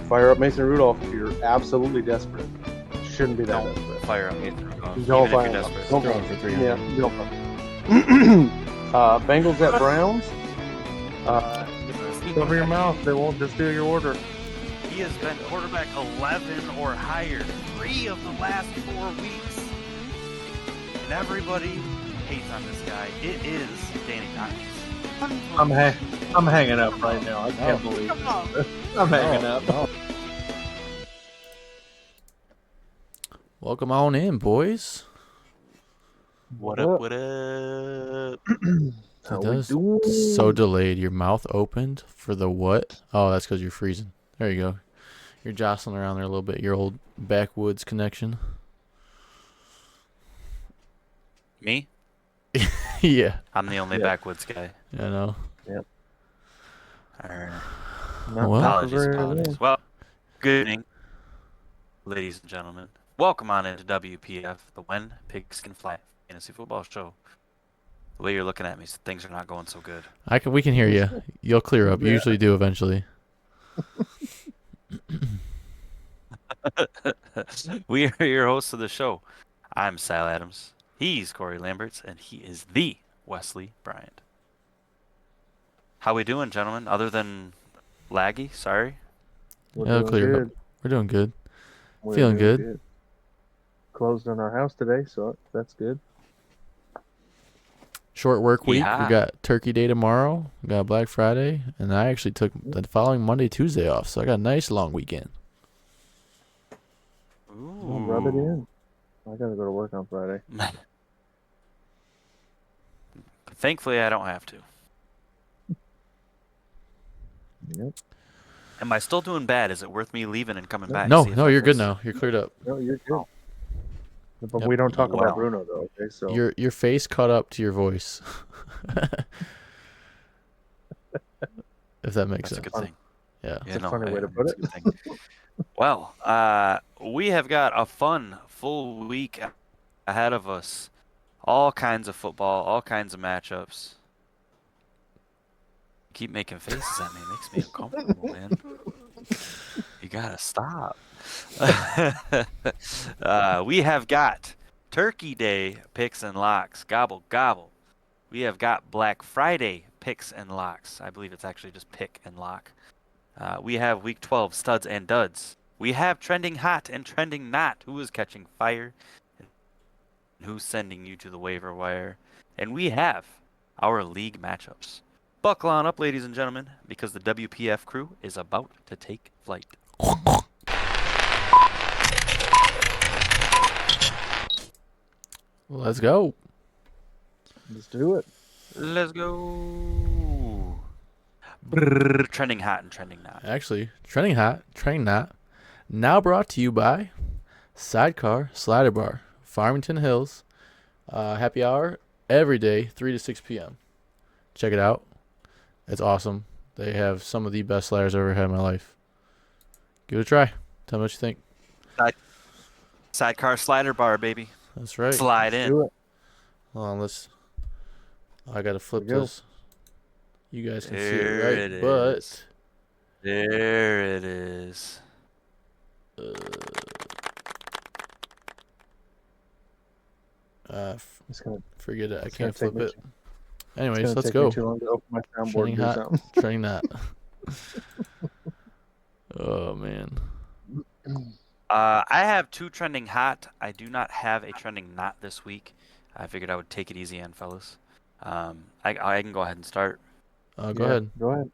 fire up Mason Rudolph if you're absolutely desperate. Shouldn't be that Don't desperate. fire up Mason Rudolph, Don't even fire if you're him up. desperate. Don't Throw fire it for him. 300. Yeah, don't fire. Bengals at Browns. Cover your mouth. They won't just steal your order. He has been quarterback 11 or higher 3 of the last 4 weeks. And everybody hates on this guy. It is Danny Hopkins. I'm hanging up right now. I can't believe it. I'm hanging up. No. Welcome on in, boys. What up, what up? How That we was doing? so delayed. Your mouth opened for the what? Oh, that's because you're freezing. There you go. You're jostling around there a little bit. Your old backwoods connection. Me? Yeah, I'm the only Yeah. backwoods guy. I know. Alright. Not Well- Apologies, very apologies. long. Well, good evening, ladies and gentlemen. Welcome on into WPF, the When Pigs Can Fly Fantasy Football Show. The way you're looking at me, things are not going so good. We can hear you. You'll clear up. You Yeah. usually do eventually. We are your hosts of the show. I'm Sal Adams. He's Corey Lamberts, and he is the Wesley Bryant. How we doing, gentlemen? Other than laggy, sorry. We're Yeah, doing clear up. good. We're doing good. We're Feeling doing good. Closed in our house today, so that's good. Short work week. Yeah. We got Turkey Day tomorrow. We got Black Friday. And I actually took the following Monday, Tuesday off. So I got a nice long weekend. Well, rub it in. I gotta go to work on Friday. Thankfully, I don't have to. Yep. Am I still doing bad? Is it worth me leaving and coming back? No, See if no, I you're good fix- now. You're cleared up. No, you're good. But Yep. we don't talk Well. about Bruno though. Okay, so Your face caught up to your voice. If that makes That's a sense. good thing. Yeah. It's a funny way to put it's a good thing. Well, we have got a fun, full week ahead of us. All kinds of football, all kinds of matchups. Keep making faces at me. It makes me uncomfortable, man. You gotta stop. We have got Turkey Day picks and locks. Gobble, gobble. We have got Black Friday picks and locks. I believe it's actually just pick and lock. We have Week 12 studs and duds. We have trending hot and trending not. Who is catching fire? And who's sending you to the waiver wire? And we have our league matchups. Buckle on up, ladies and gentlemen, because the WPF crew is about to take flight. Let's go. let's do it. Let's go. Brrr, trending hot and trending not. Actually, trending hot, trending not. Now brought to you by Sidecar Slider Bar, Farmington Hills. Happy hour every day, 3 to 6 p.m. Check it out. It's awesome. They have some of the best sliders I've ever had in my life. Give it a try. Tell me what you think. Sidecar slider bar, baby. That's right. Slide in. Do it. Hold on, I gotta flip There we go. this. You guys can see There it, right? it But is. There it is. It's gonna, forget it. I it's gonna can't take flip me it. too- it's Anyways, gonna let's take go. me too long to open my soundboard Trending and do hot, something. trending not. Oh man. I have 2 trending hot. I do not have a trending not this week. I figured I would take it easy on fellas. I can go ahead and start. Go Yeah, ahead. Go ahead.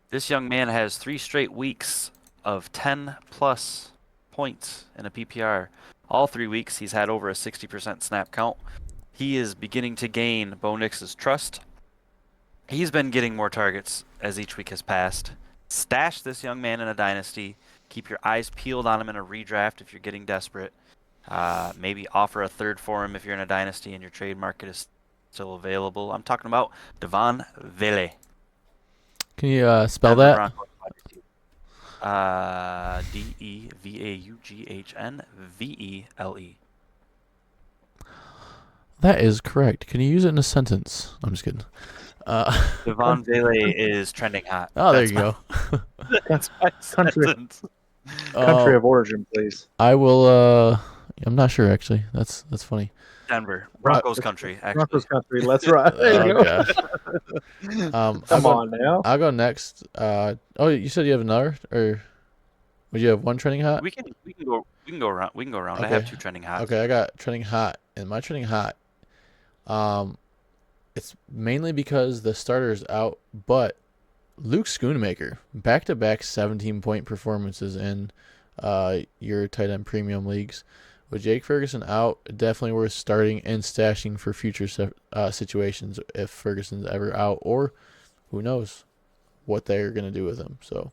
This young man has 3 straight weeks of 10 plus points in a PPR. All 3 weeks he's had over a 60% snap count. He is beginning to gain Bo Nix's trust. He's been getting more targets as each week has passed. Stash this young man in a dynasty. Keep your eyes peeled on him in a redraft if you're getting desperate. Maybe offer a third for him if you're in a dynasty and your trade market is still available. I'm talking about Devon Vele. Can you spell Denver that? Broncos. DEVAUGHNVELE. That is correct. Can you use it in a sentence? I'm just kidding. Devon Vele is trending hot. Oh, there That's you go. That's my Country. sentence. Country of origin, please. I will. I'm not sure actually. That's funny. Denver. Broncos country, actually. Broncos country. Let's right. There you Oh go. gosh. Come on now. I'll go next. Oh, you said you have another, or would you have one trending hot? We can go around. We can go around. I Okay. have 2 trending hots. Okay, I got trending hot, and my trending hot. It's mainly because the starter is out, but Luke Schoonmaker, back-to-back 17-point performances in your tight end premium leagues. With Jake Ferguson out, definitely worth starting and stashing for future situations if Ferguson's ever out, or who knows what they're going to do with him. So,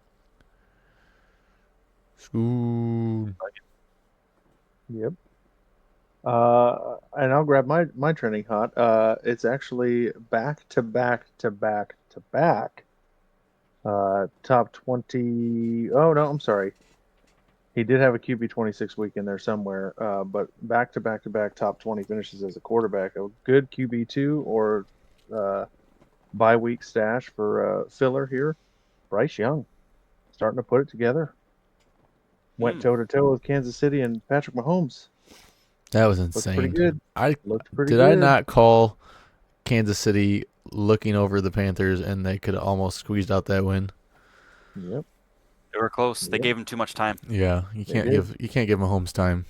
Schoon. Yep. And I'll grab my trending hot. It's actually back to back to back to back. Top 20. Oh no, I'm sorry. He did have a QB 26 week in there somewhere. But back to back to back top 20 finishes as a quarterback. A good QB2 or bye week stash for filler here. Bryce Young starting to put it together. Went toe to toe with Kansas City and Patrick Mahomes. That was Looked insane. pretty good. I Looked pretty did good. I not call Kansas City looking over the Panthers, and they could have almost squeezed out that win? Yep. They were close. They Yep. gave him too much time. Yeah, you They can't did. give Mahomes time.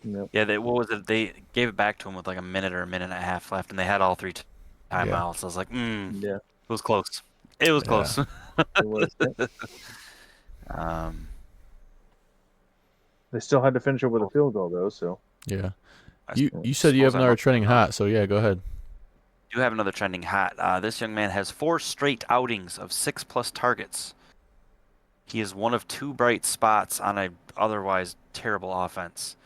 Yep. Yeah, what was it? They gave it back to him with like a minute or a minute and a half left, and they had all 3 timeouts. I was like, Yeah. it was close. It was Yeah. close. It was. Yep. They still had to finish it with a field goal though. So Yeah. I You said you have suppose I another must- trending hot, so yeah, go ahead. do have another trending hot. This young man has 4 straight outings of 6+ targets. He is one of 2 bright spots on a otherwise terrible offense.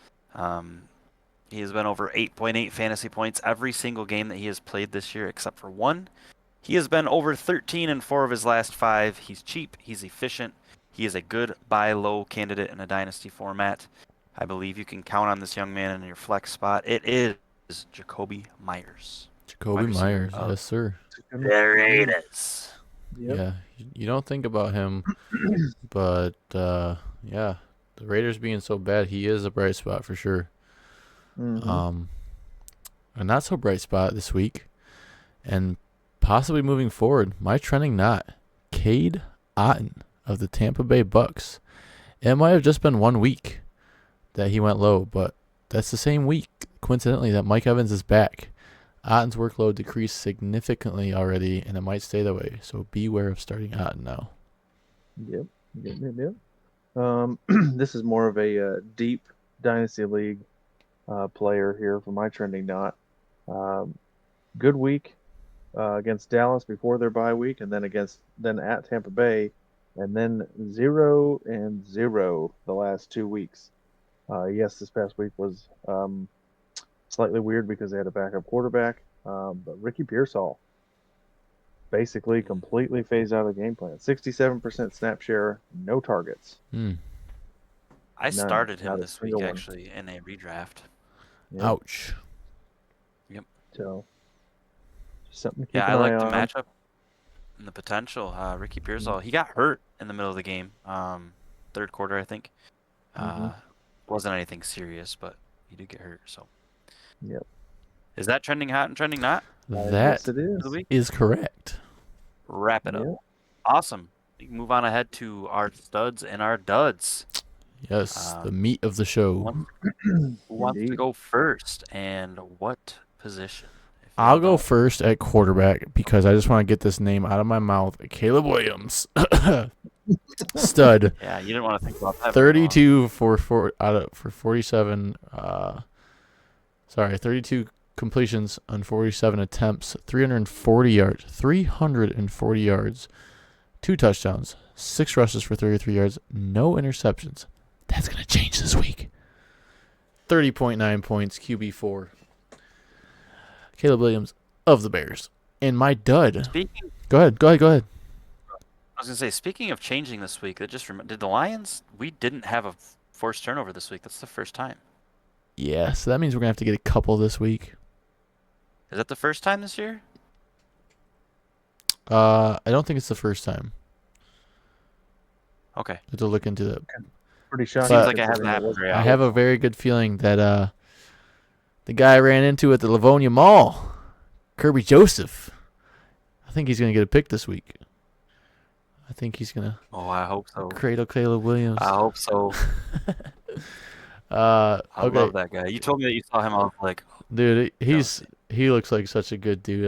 He has been over 8.8 fantasy points every single game that he has played this year except for 1. He has been over 13 in 4 of his last 5. He's cheap. He's efficient. He is a good buy low candidate in a dynasty format. I believe you can count on this young man in your flex spot. It is Jacoby Myers. Jacoby Wide receiver Myers, of- yes sir. There it is. Yep. Yeah, you don't think about him, but yeah, the Raiders being so bad, he is a bright spot for sure. Mhm. A not so bright spot this week, and possibly moving forward, my trending not, Cade Otton of the Tampa Bay Bucks. It might have just been 1 week that he went low, but that's the same week, coincidentally, that Mike Evans is back. Otton's workload decreased significantly already, and it might stay that way. So beware of starting Otton now. Yep. Yep. This is more of a deep dynasty league player here for my trending not. Good week against Dallas before their bye week, and then at Tampa Bay, and then 0-0 the last 2 weeks. Yes, this past week was slightly weird because they had a backup quarterback, but Ricky Pearsall basically completely phased out of the game plan. 67% snap share, no targets. I started not him a this week single one. actually in a redraft. Yep. Ouch. So, just something to keep Yeah, an I eye like the on. matchup and the potential. Ricky Pearsall, he got hurt in the middle of the game, 3rd quarter, I think. Wasn't anything serious, but he did get hurt. So, Yep. is that trending hot and trending not That Yes, it is. for the week? is correct. Wrap it up. Yep. Awesome. We can move on ahead to our studs and our duds. Yes, the meat of the show. Who wants to Indeed. go first, and what position? If you I'll go know. first at quarterback because I just want to get this name out of my mouth. Caleb Williams. Stud. Yeah, you didn't want to think about that. very long. 32 for 47 32 completions on 47 attempts, 340 yards, 2 touchdowns, 6 rushes for 33 yards, no interceptions. That's going to change this week. 30.9 points, QB4. Caleb Williams of the Bears. And my dud. Speaking, Go ahead. I was gonna say, speaking of changing this week, that just did the Lions? We didn't have a forced turnover this week. That's the first time. Yeah, so that means we're going to have to get a couple this week. Is that the first time this year? I don't think it's the first time. Okay. To look into that. Pretty shocking. Seems like it considering hasn't happened wasn't- very I often. have a very good feeling that the guy I ran into at the Livonia Mall, Kirby Joseph, I think he's going to get a pick this week. I think he's going to Oh, I hope so. cradle Caleb Williams. I hope so. I Okay, love that guy. You told me that you saw him. I was like, dude, he looks like such a good dude.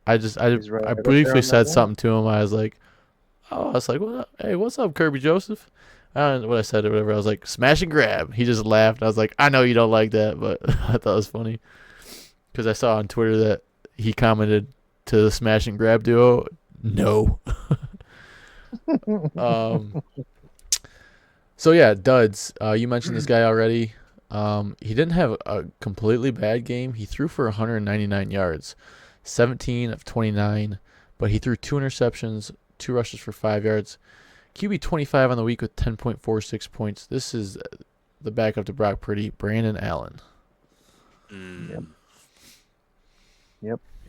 He's right I up there briefly on that said wall. something to him. I was like, hey, what's up, Kirby Joseph? I don't know what I said or whatever. I was like, smash and grab. He just laughed. I was like, I know you don't like that, but I thought it was funny because I saw on Twitter that he commented to the smash and grab duo, no. So yeah, duds. You mentioned this guy already. He didn't have a completely bad game. He threw for 199 yards, 17 of 29, but he threw 2 interceptions, 2 rushes for 5 yards. QB 25 on the week with 10.46 points. This is the backup to Brock Purdy, Brandon Allen. Yep.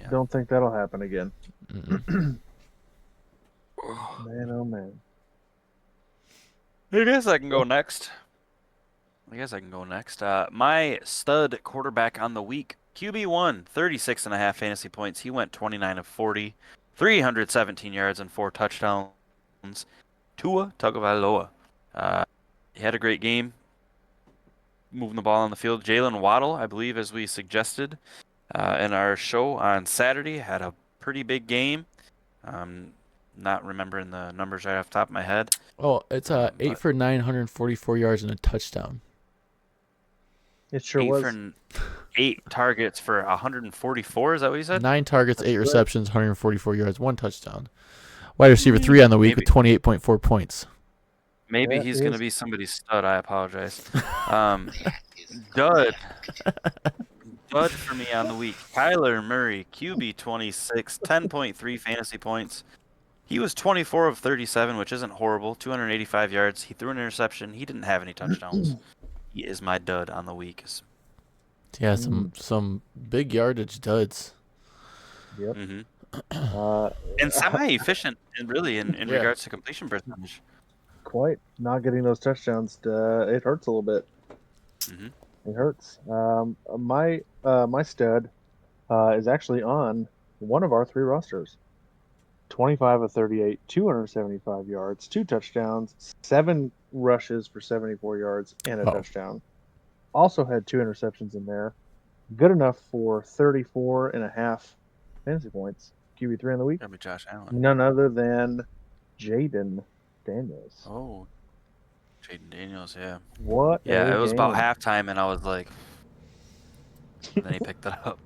Yeah. Don't think that'll happen again. Mm-mm. Man, oh man. I guess I can go next. My stud quarterback on the week, QB1, 36.5 fantasy points. He went 29 of 40, 317 yards and 4 touchdowns. Tua Tagovailoa. He had a great game, moving the ball on the field. Jalen Waddle, I believe, as we suggested in our show on Saturday, had a pretty big game. Not remembering the numbers right off the top of my head. Oh, it's 8 but- for 944 yards and a touchdown. It sure was. 8 targets for 144. Is that what you said? 9 targets, That's 8 right. receptions, 144 yards, 1 touchdown. Wide receiver 3 on the week with 28.4 points. Maybe Yeah, he's he going to is. be somebody's stud. I apologize. Dud. Dud for me on the week. Kyler Murray, QB 26, 10.3 fantasy points. He was 24 of 37, which isn't horrible. 285 yards. He threw an interception. He didn't have any touchdowns. He is my dud on the week. Yeah, some big yardage duds. Yep. Mm-hmm. And semi-efficient, and really in Yeah. regards to completion percentage. quite not getting those touchdowns. It hurts a little bit. Mhm. It hurts. My stud is actually on one of our 3 rosters. 25 of 38, 275 yards, 2 touchdowns, 7 rushes for 74 yards, and a Wow. touchdown. Also had 2 interceptions in there. Good enough for 34.5 fantasy points. QB3 on the week. Gotta be Josh Allen. None other than Jaden Daniels. Oh, Jaden Daniels, yeah. What? Yeah, a it was about game. halftime, and I was like, then he picked it up.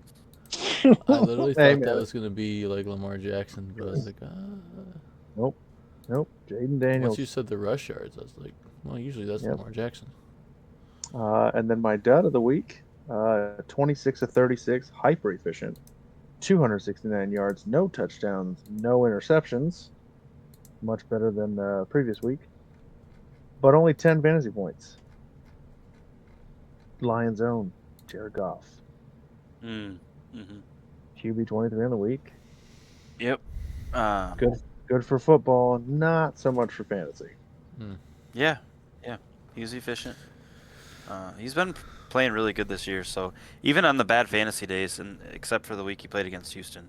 I literally Hey, thought that man. was going to be like Lamar Jackson, but I was like, Nope. Jaden Daniels. once you said the rush yards, I was like, well, usually that's Yep. Lamar Jackson. And then my dud of the week, 26 of 36, hyper efficient, 269 yards, no touchdowns, no interceptions. Much better than the previous week, but only 10 fantasy points. Lions own Jared Goff, Mm-hmm. QB 23 on the week. Yep. Good for football, not so much for fantasy. Yeah. He's efficient. He's been playing really good this year, so even on the bad fantasy days, and except for the week he played against Houston,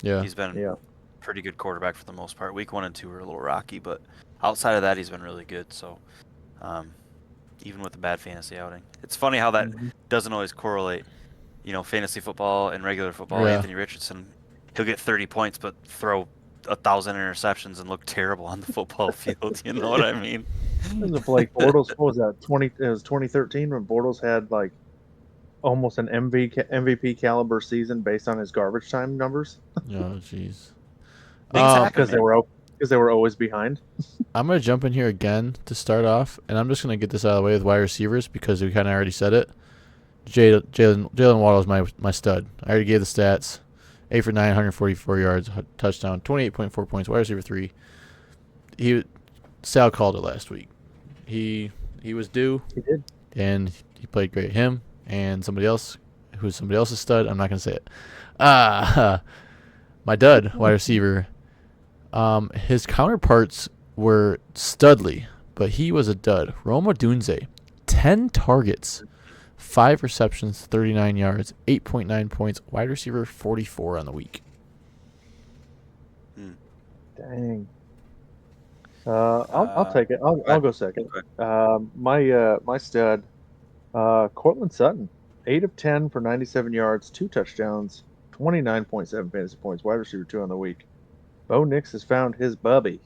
Yeah. he's been Yeah. pretty good quarterback for the most part. Week 1 and 2 were a little rocky, but outside of that, he's been really good. So, even with the bad fantasy outing, it's funny how that doesn't always correlate. You know, fantasy football and regular football. Yeah. Anthony Richardson, he'll get 30 points, but throw 1,000 interceptions and look terrible on the football field. You know what I mean? It was like Bortles. What was that? It was 2013 when Bortles had like almost an MVP caliber season based on his garbage time numbers Oh, jeez. Things happen, because they were always behind. I'm going to jump in here again to start off, and I'm just going to get this out of the way with wide receivers because we kind of already said it. Jalen Waddle is my stud. I already gave the stats. 8 for 9, 144 yards, touchdown, 28.4 points, wide receiver 3. Sal called it last week. He was due, He did. and he played great. Him and somebody else, who's somebody else's stud. I'm not going to say it. My dud, wide receiver. His counterparts were studly, but he was a dud. Roma Dunze, 10 targets, 5 receptions, 39 yards, 8.9 points. Wide receiver 44 on the week. Dang. I'll take it. I'll go second. My stud, Cortland Sutton, 8 of 10 for 97 yards, 2 touchdowns, 29.7 fantasy points. Wide receiver 2 on the week. Bo Nix has found his bubby.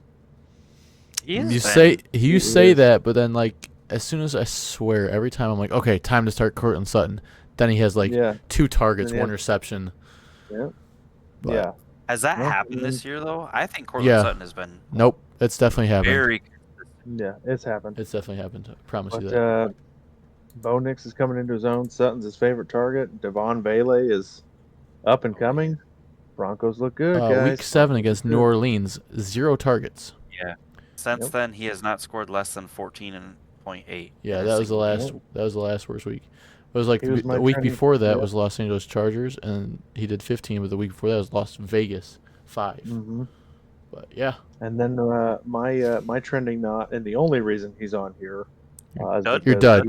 You say that, but then like as soon as I swear, every time I'm like, okay, time to start Cortland Sutton. Then he has like 2 targets, 1 reception. Yeah. But, yeah. Has that happened this year though? I think Cortland Sutton has been. Nope, it's definitely happened. Very. Yeah, it's happened. It's definitely happened. I promise you that. Bo Nix is coming into his own. Sutton's his favorite target. Devon Bailey is up and coming. Broncos look good, guys. Week 7 against New Orleans, 0 targets. Yeah. Since then, he has not scored less than 14.8. Yeah, that was the last. That was the last worst week. It was like the week before that was Los Angeles Chargers, and he did 15. But the week before that was Las Vegas, 5. Mm-hmm. But yeah. And then my trending knot, and the only reason he's on here. You're dud.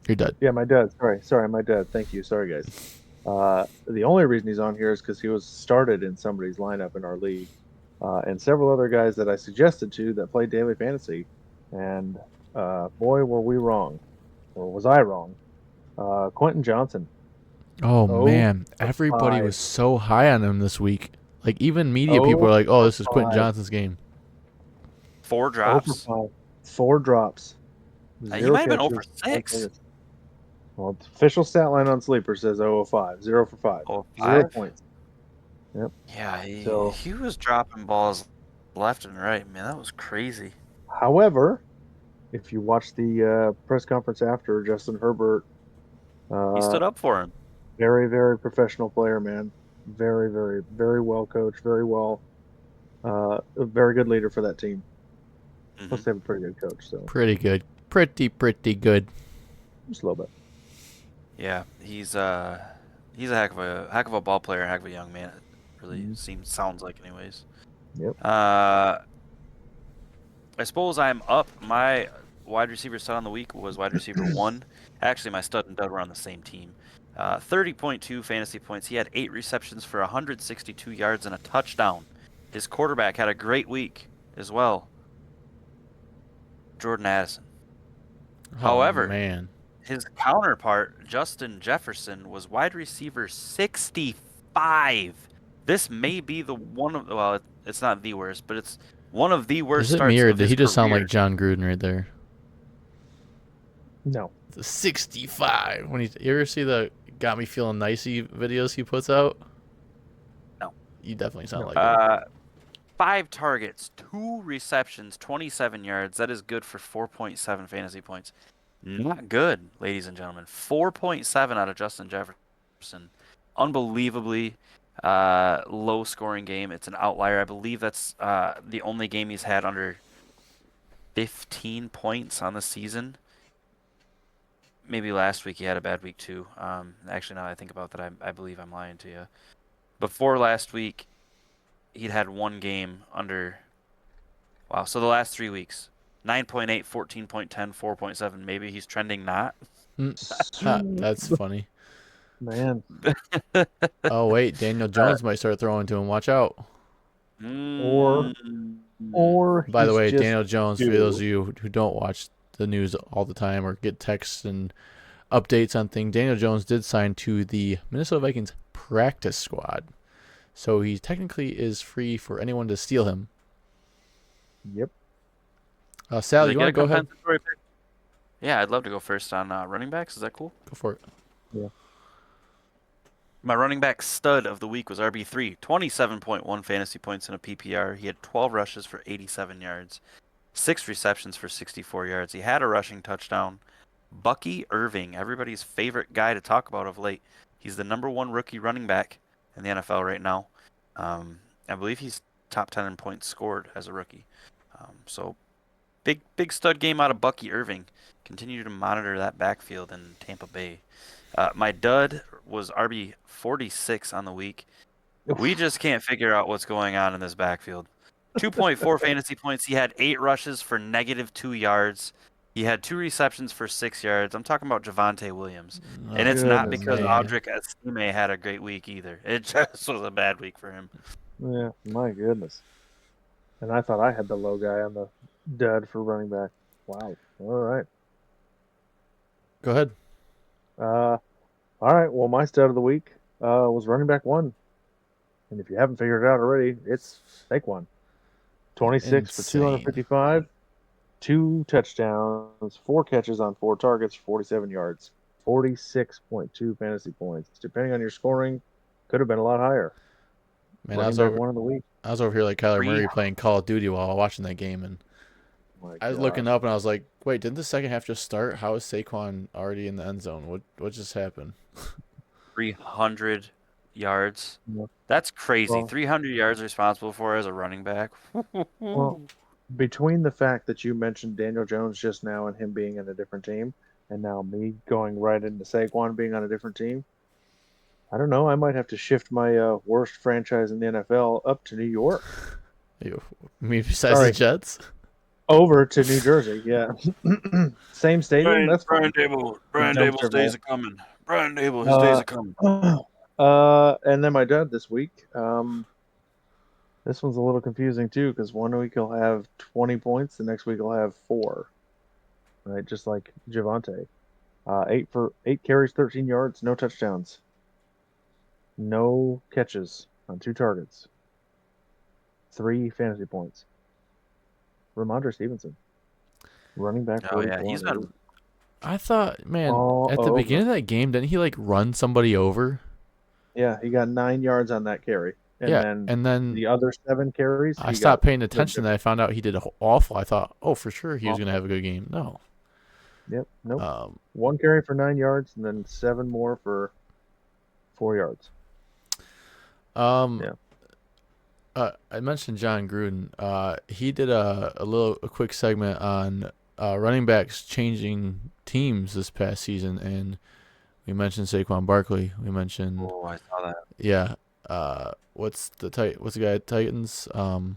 You're dud. Yeah, my dud. Sorry, my dud. Thank you. Sorry, guys. The only reason he's on here is because he was started in somebody's lineup in our league, and several other guys that I suggested to that played daily fantasy, and boy, were we wrong, or was I wrong? Quentin Johnson. Oh man, everybody was so high on him this week. Like even media people were like, "Oh, this is Quentin Johnson's game." 4 drops. 4 drops. He might have been 0 for 6. Well, the official stat line on Sleeper says 0 for 5. 0 for 5. 0 points. Yep. Yeah, he was dropping balls left and right, man. That was crazy. However, if you watch the press conference after, Justin Herbert, he stood up for him. Very, very professional player, man. Very, very, very well coached. Very well. A very good leader for that team. Plus, they have a pretty good coach. So pretty good. Pretty good. Just a little bit. Yeah, he's a heck of a ball player, heck of a young man. It really sounds like, anyways. Yep. I suppose I'm up. My wide receiver stud on the week was wide receiver 1. Actually, my stud and dud were on the same team. 30.2 fantasy points. He had 8 receptions for 162 yards and a touchdown. His quarterback had a great week as well. Jordan Addison. However, man, his counterpart, Justin Jefferson, was wide receiver 65. This may be it's not the worst, but it's one of the worst starts. Is it me, or did he just sound like John Gruden right there? No. The 65. When you ever see the "Got Me Feeling Nicey" videos he puts out? No. You definitely sound like him. 5 targets, 2 receptions, 27 yards. That is good for 4.7 fantasy points. Not good, ladies and gentlemen. 4.7 out of Justin Jefferson. Unbelievably low-scoring game. It's an outlier. I believe that's the only game he's had under 15 points on the season. Maybe last week he had a bad week too. Actually, now that I think about that, I believe I'm lying to you. Before last week, he'd had 1 game under. Wow, so the last 3 weeks. 9.8, 14.10, 4.7. Maybe he's trending not. That's funny. Man. Oh, wait. Daniel Jones might start throwing to him. Watch out. Or by the way, Daniel Jones, for those of you who don't watch the news all the time or get texts and updates on things, Daniel Jones did sign to the Minnesota Vikings practice squad. So he technically is free for anyone to steal him. Yep. Sal, you want to go ahead? Yeah, I'd love to go first on running backs. Is that cool? Go for it. Yeah. My running back stud of the week was RB3. 27.1 fantasy points in a PPR. He had 12 rushes for 87 yards. 6 receptions for 64 yards. He had a rushing touchdown. Bucky Irving, everybody's favorite guy to talk about of late. He's the #1 rookie running back in the NFL right now. I believe he's top 10 in points scored as a rookie. So big stud game out of Bucky Irving. Continue to monitor that backfield in Tampa Bay. My dud was RB46 on the week. We just can't figure out what's going on in this backfield. 2.4 fantasy points. He had 8 rushes for -2 yards. He had 2 receptions for 6 yards. I'm talking about Javonte Williams. And it's not Goodness because me. Audric Estime had a great week either. It just was a bad week for him. Yeah, my goodness. And I thought I had the low guy on the dud for running back. Wow. All right. Go ahead. All right. Well, my stud of the week was running back 1. And if you haven't figured it out already, it's Saquon. 26 for Insane. 255, 2 touchdowns, 4 catches on 4 targets, 47 yards, 46.2 fantasy points. Depending on your scoring, could have been a lot higher. Man, I Running was back over 1 of the week. here like Kyler Three- Murray playing Call of Duty while watching that game, and My I was God. looking up and I was like, wait, didn't the second half just start? How is Saquon already in the end zone? What just happened? 300 yards. Yeah. That's crazy. Well- 300 yards responsible for as a running back. Well, between the fact that you mentioned Daniel Jones just now and him being in a different team, and now me going right into Saquon being on a different team, I don't know. I might have to shift my worst franchise in the NFL up to New York. You mean besides Sorry. the Jets? Over to New Jersey, yeah. Same stadium, that's fine. Dable. Brian Dable's days are coming. Brian Dable, his days are coming. And then my dad this week. This one's a little confusing too, because one week he'll have 20 points, the next week he'll have 4. Right, just like Javonte. 8 carries, 13 yards, no touchdowns, no catches on 2 targets, 3 fantasy points. Ramondre Stevenson, running back. Oh, yeah. 44. He's been I thought, man, All at the over. beginning of that game, didn't he like run somebody over? Yeah, he got 9 yards on that carry, and yeah, then and then the other 7 carries. I he stopped got paying attention. And I found out he did awful. I thought, oh, for sure he was Awful. gonna have a good game. No, Yep, nope. um, 1 carry for 9 yards, and then 7 more for 4 yards. Yeah. I mentioned John Gruden. He did a quick segment on running backs changing teams this past season, and we mentioned Saquon Barkley. We mentioned Oh, I saw that. yeah. What's the guy at Titans? Can't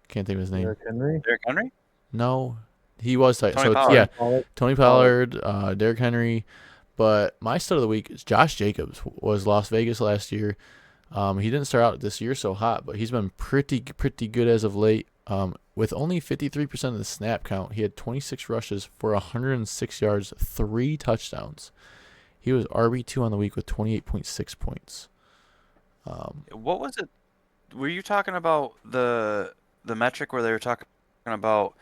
think of his name. Derrick Henry. Derrick Henry? No, he was Titans. Tony So Pollard. yeah, Tony Pollard, Derrick Henry. But my stud of the week is Josh Jacobs. Was Las Vegas last year. He didn't start out this year so hot, but he's been pretty good as of late. With only 53% of the snap count, he had 26 rushes for 106 yards, 3 touchdowns. He was RB2 on the week with 28.6 points. What was it? Were you talking about the metric where they were talking about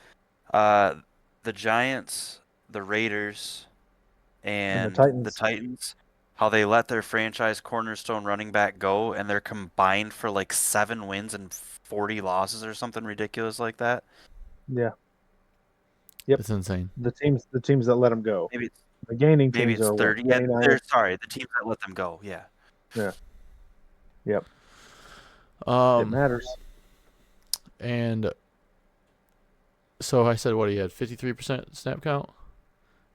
the Giants, the Raiders, and the Titans? How they let their franchise cornerstone running back go, and they're combined for like 7 wins and 40 losses or something ridiculous like that. Yeah. Yep. It's insane. The teams that let him go. Maybe it's The gaining maybe teams it's are 30. what, Yeah, 29? sorry, the teams that let them go. Yeah. Yeah. Yep. It Um, matters. and so I said what he had 53% snap count.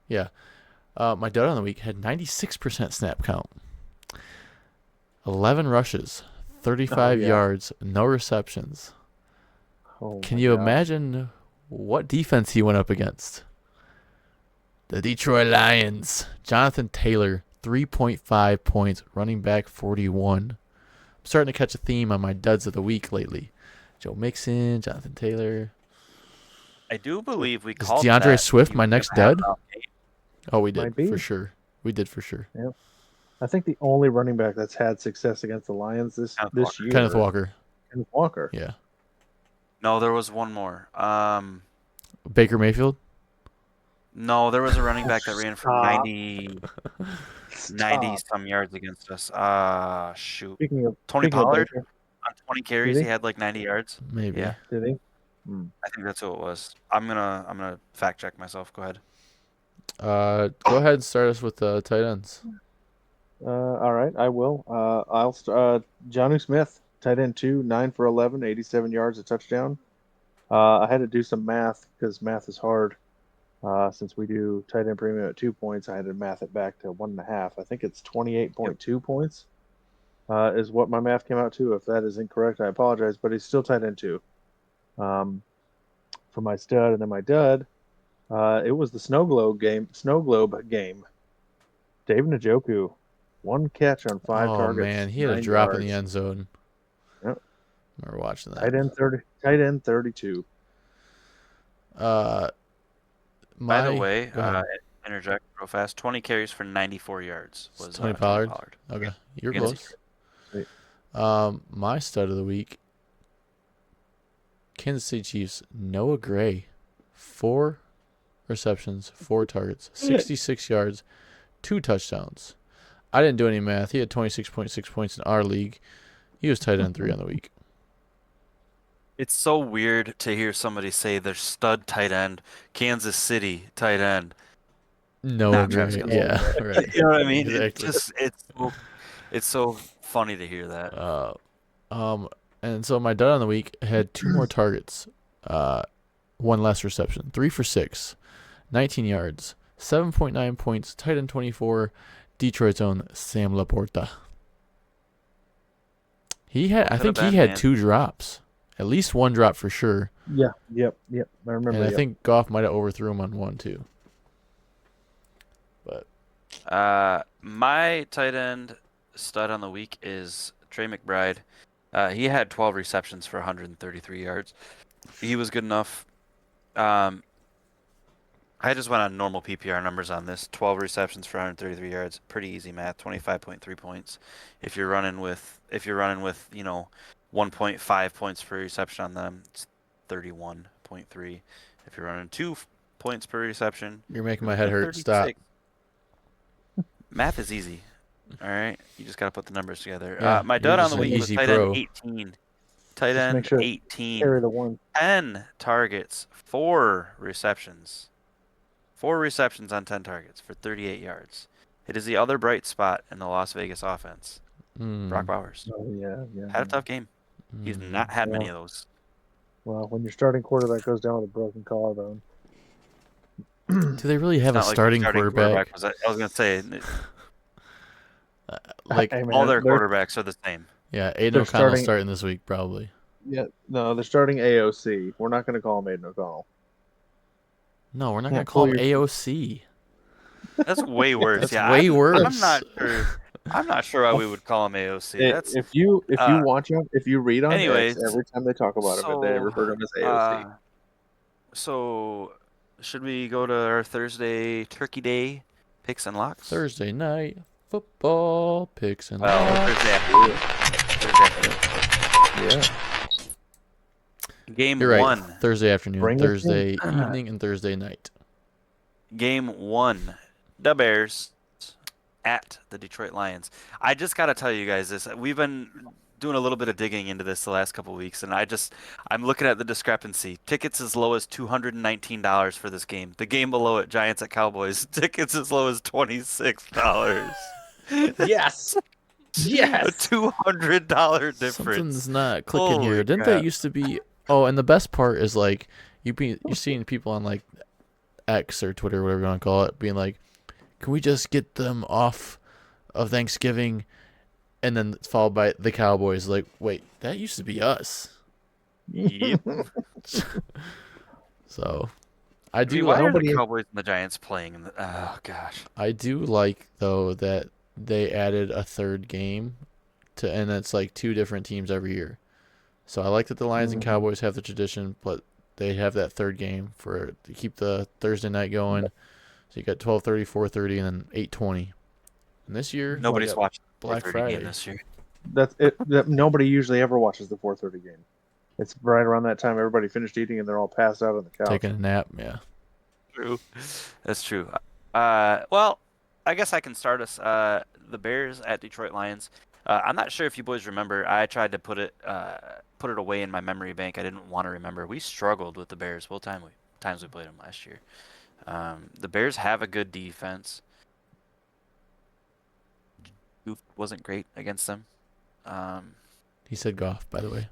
Yeah. My dud on the week had 96% snap count. 11 rushes, 35 yeah. yards, no receptions. Oh Can my you God. imagine what defense he went up against? The Detroit Lions. Jonathan Taylor, 3.5 points, running back 41. I'm starting to catch a theme on my duds of the week lately. Joe Mixon, Jonathan Taylor. I do believe we Is called DeAndre that Swift he my was next gonna have dud? an off game. Oh, we did Might be. for sure. We did for sure. I think the only running back that's had success against the Lions this year. Kenneth Walker. Kenneth Walker. Yeah. No, there was one more. Baker Mayfield. No, there was a running back that ran for Stop. 90 some yards against us. Shoot. Speaking of Tony speaking of Pollard Baker, on 20 carries, he? he had like 90 yards. Maybe. Yeah, did he? I think that's who it was. I'm gonna fact check myself. Go ahead. Go ahead and start us with tight ends. All right, I will. I'll start. Jonnu Smith, tight end 2, 9 for 11, 87 yards, a touchdown. I had to do some math because math is hard. Since we do tight end premium at 2 points, I had to math it back to 1.5. I think it's 28.2 points. Is what my math came out to. If that is incorrect, I apologize. But he's still tight end 2. For my stud, and then my dud, it was the snow globe game. Dave Njoku, 1 catch on 5 Oh targets, man, he had a 9 drop in the yards. end zone. Yep. I remember watching that. Tight end 32. Uh, By the my way, go ahead. interject real fast. 20 carries for 94 yards It's was Tony Tony Pollard. Pollard. Okay, you're Against close. Sweet. My stud of the week, Kansas City Chiefs, Noah Gray, 4 receptions, 4 targets, 66 yards, 2 touchdowns. I didn't do any math. He had 26.6 points in our league. He was tight end 3 on the week. It's so weird to hear somebody say their stud tight end, Kansas City tight end. Noah Not Travis Gray. Kelce. Yeah, right. You know what I mean? Exactly. It's so funny to hear that. And so my dud on the week had 2 more targets, 1 less reception, 3 for 6, 19 yards, 7.9 points, tight end 24, Detroit's own Sam Laporta. I think he had 2 drops, at least 1 drop for sure. Yeah. Yep. I remember. And I think Goff might have overthrew him on 1 too. But My tight end stud on the week is Trey McBride. He had 12 receptions for 133 yards. He was good enough. I just went on normal PPR numbers on this. 12 receptions for 133 yards. Pretty easy math. 25.3 points. If you're running with 1.5 points per reception on them, it's 31.3. If you're running 2 points per reception, you're making my head hurt. Stop. Math is easy. All right, you just got to put the numbers together. Yeah, my you're dud on just the an week was easy tight pro. end 18. Tight Just make end sure 18. carry the 1. 10 targets, 4 receptions. 4 receptions on 10 targets for 38 yards. It is the other bright spot in the Las Vegas offense. Brock Bowers Oh yeah. had a tough game. He's not had many of those. Well, when your starting quarterback goes down with a broken collarbone. Do they really have a It's not like starting their quarterback? I was going to say, Like Hey, man, all their they're- quarterbacks are the same. Yeah, Aiden They're O'Connell's starting- starting this week probably. Yeah, no, they're starting AOC. We're not going to call him Aiden O'Connell. No, we're not gonna Can't call pull him your- AOC. That's way worse. That's yeah, way worse. I'm not sure why we would call him AOC. That's If you watch him, if you read on anyways, X, every time they talk about him, they refer to him as AOC. So, should we go to our Thursday Turkey Day picks and locks? Thursday night football picks and Well, locks. Thursday afternoon. Yeah. Game You're right. 1. Thursday afternoon, Bring us Thursday evening, and Thursday night. Game 1. The Bears at the Detroit Lions. I just got to tell you guys this. We've been doing a little bit of digging into this the last couple of weeks, and I'm looking at the discrepancy. Tickets as low as $219 for this game. The game below it, Giants at Cowboys, tickets as low as $26. Yes. A Yes. $200 difference. Something's not clicking Holy here. Didn't crap. that used to be? Oh, and the best part is like you're seeing people on like X or Twitter, whatever you want to call it, being like, "Can we just get them off of Thanksgiving?" And then it's followed by the Cowboys. Like, wait, that used to be us. Yep. So, I do. Why are nobody- the Cowboys and the Giants playing? Oh gosh. I do like though that they added a third game and it's like 2 different teams every year. So I like that the Lions and Cowboys have the tradition, but they have that third game to keep the Thursday night going. So you got 12:30, 4:30, and then 8:20. And this year Nobody's watching Black 4:30 Friday. game this year. That's it. Nobody usually ever watches the 4:30 game. It's right around that time everybody finished eating and they're all passed out on the couch. taking a nap. Yeah. True. That's true. Well, I guess I can start us. The Bears at Detroit Lions. I'm not sure if you boys remember. I tried to put it away in my memory bank. I didn't want to remember. We struggled with the Bears both times we played them last year. The Bears have a good defense. Goof wasn't great against them. He said Goff, by the way.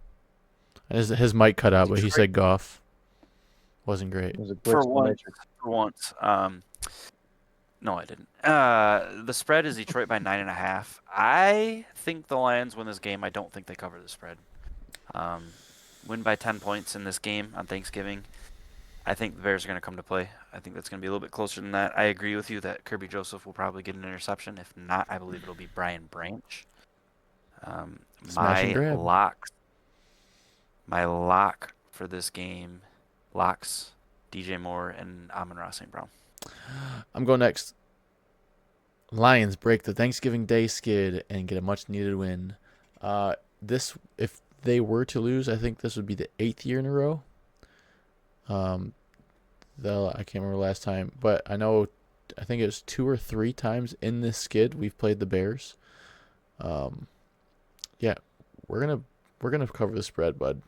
And his mic cut out, but he said Goff. Wasn't great. It was a glitch For in the once. matrix. For once. No, I didn't. The spread is Detroit by 9.5. I think the Lions win this game. I don't think they cover the spread. win by 10 points in this game on Thanksgiving, I think the Bears are going to come to play. I think that's going to be a little bit closer than that. I agree with you that Kirby Joseph will probably get an interception. If not, I believe it'll be Brian Branch. Smash and grab. My lock for this game, locks DJ Moore and Amon-Ra St. Brown. I'm going next. Lions break the Thanksgiving Day skid and get a much-needed win. If they were to lose, I think this would be the 8th year in a row. I can't remember last time, but I think it was 2 or 3 times in this skid we've played the Bears. Yeah, we're gonna cover the spread, bud.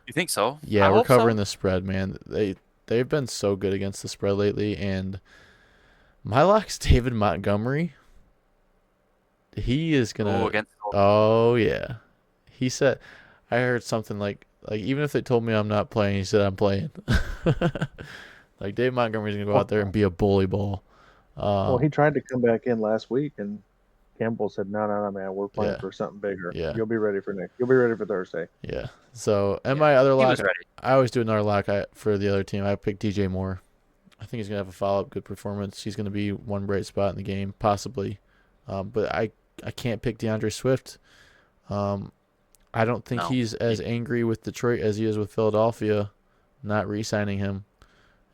You think so? Yeah, we're covering the spread, man. They've been so good against the spread lately, and my lock's David Montgomery. He is gonna. Oh yeah, he said. I heard something like even if they told me I'm not playing, he said I'm playing. Like Dave Montgomery's gonna go out there and be a bully ball. Well, he tried to come back in last week, and Campbell said, "No, man, we're playing for something bigger. Yeah. You'll be ready for You'll be ready for Thursday." Yeah. So, my other lock, I always do another lock for the other team. I picked DJ Moore. I think he's gonna have a follow-up good performance. He's gonna be one bright spot in the game, possibly. But I can't pick DeAndre Swift. I don't think he's as angry with Detroit as he is with Philadelphia, not re-signing him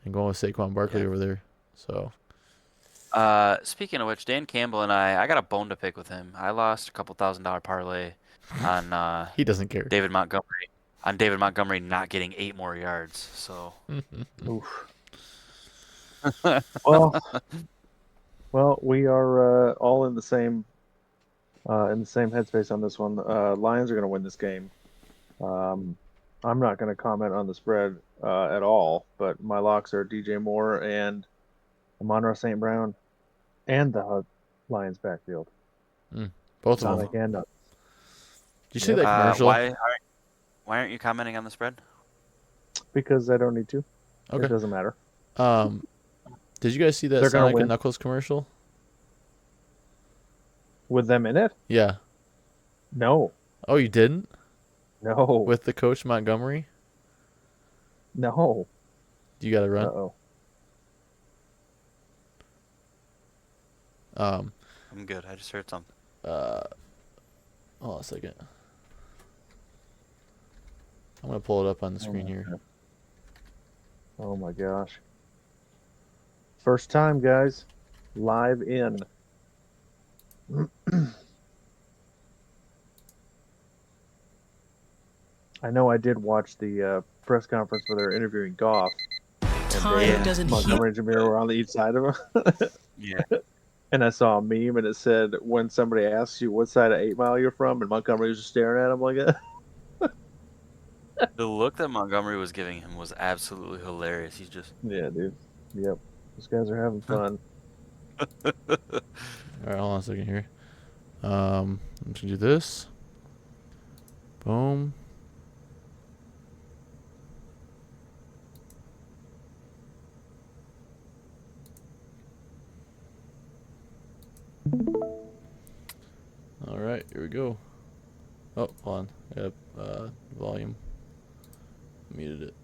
and going with Saquon Barkley over there. So. Speaking of which, Dan Campbell and I got a bone to pick with him. I lost a couple $1,000 parlay on he doesn't care. David Montgomery not getting 8 more yards. So Oof. well, we are all in the same headspace on this one. Lions are going to win this game. I'm not going to comment on the spread at all, but my locks are DJ Moore and Amon-Ra St. Brown and the Lions backfield. Both of them. And Did you see that commercial? Why aren't you commenting on the spread? Because I don't need to. Okay. It doesn't matter. Did you guys see that Sonic and Knuckles commercial? With them in it? Yeah. No. Oh, you didn't? No. With the coach Montgomery? No. You got to run? Uh-oh. I'm good. I just heard something. Hold on a second. I'm going to pull it up on the screen here. Oh my gosh. First time, guys. Live in. I know I did watch the press conference where they're interviewing Goff. Time doesn't Montgomery and Jameer were on each side of him. Yeah. And I saw a meme and it said, when somebody asks you what side of 8 Mile you're from, and Montgomery was just staring at him like that. The look that Montgomery was giving him was absolutely hilarious. He's just... Yeah, dude. Yep. Those guys are having fun. All right, hold on a second here. I'm just going to do this. Boom. All right, here we go. Oh, hold on. I got volume. Muted it.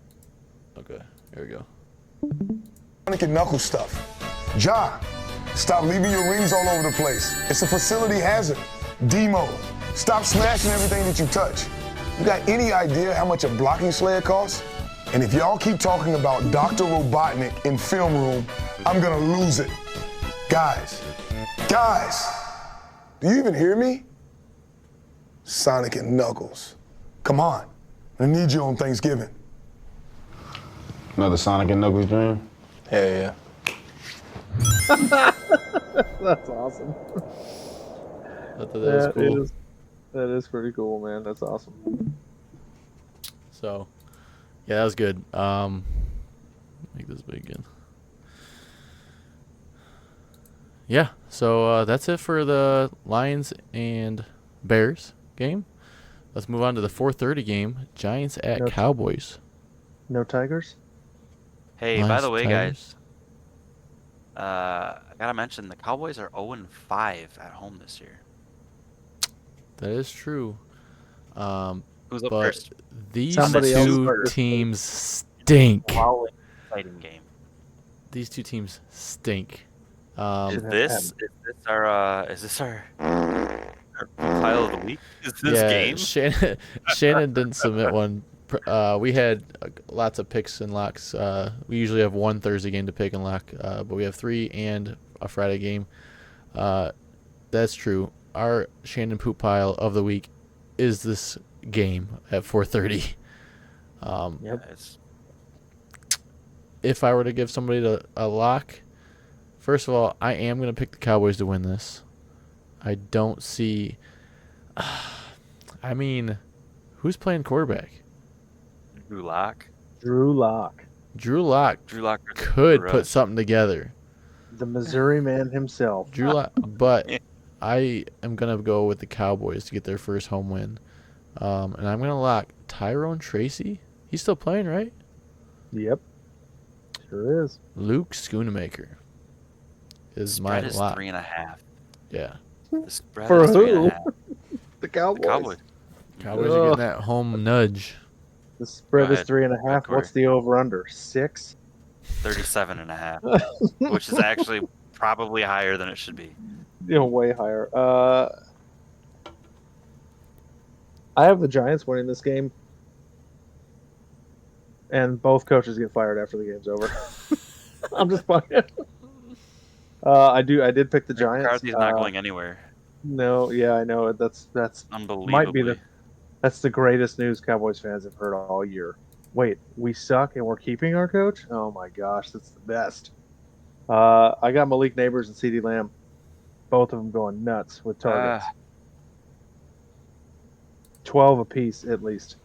Okay, here we go. Sonic and Knuckles stuff. Ja, stop leaving your rings all over the place. It's a facility hazard. Demo, stop smashing everything that you touch. You got any idea how much a blocking sled costs? And if y'all keep talking about Dr. Robotnik in film room, I'm gonna lose it. Guys, do you even hear me? Sonic and Knuckles. Come on, I need you on Thanksgiving. Another Sonic and Knuckles dream? Yeah. That's awesome. That is cool. That is pretty cool, man. That's awesome. So, yeah, that was good. Make this big again. Yeah, so that's it for the Lions and Bears game. Let's move on to the 4:30 game. Giants at Cowboys. No Tigers? Hey, Lions, by the way, Tigers. guys, I gotta mention the Cowboys are 0-5 at home this year. That is true. Who's up but first? these Somebody else two first. teams stink. Wow, exciting game. These two teams stink. Is Should have this our pile of the week? Is this Yeah, game? Shannon didn't submit one. We had lots of picks and locks. We usually have one Thursday game to pick and lock, but we have 3 and a Friday game. That's true. Our Shannon poop pile of the week is this game at 4:30. Yep. It's, If I were to give somebody a lock, first of all, I am going to pick the Cowboys to win this. I don't see. I mean, who's playing quarterback? Drew Lock. Drew Lock, Drew Lock Drew Lock could put something together. the Missouri man himself. Drew Lock, but I am gonna go with the Cowboys to get their first home win, and I'm gonna lock Tyrone Tracy. He's still playing, right? Yep, sure is. Luke Schoonemaker is Spread my is lock. 3.5. Yeah, The spread For is who? 3.5. The Cowboys. The Cowboys. Cowboys are getting that home nudge. The spread Go is ahead. 3.5. Corey. What's the over under? 6. 37.5, which is actually probably higher than it should be. Way higher. I have the Giants winning this game, and both coaches get fired after the game's over. I'm just playing. I did pick the Giants. McCarthy's not going anywhere. No, yeah, I know. That's Unbelievably. might be that's the greatest news Cowboys fans have heard all year. Wait, we suck and we're keeping our coach? Oh my gosh, that's the best. I got Malik Neighbors and CeeDee Lamb, both of them going nuts with targets. 12 apiece at least.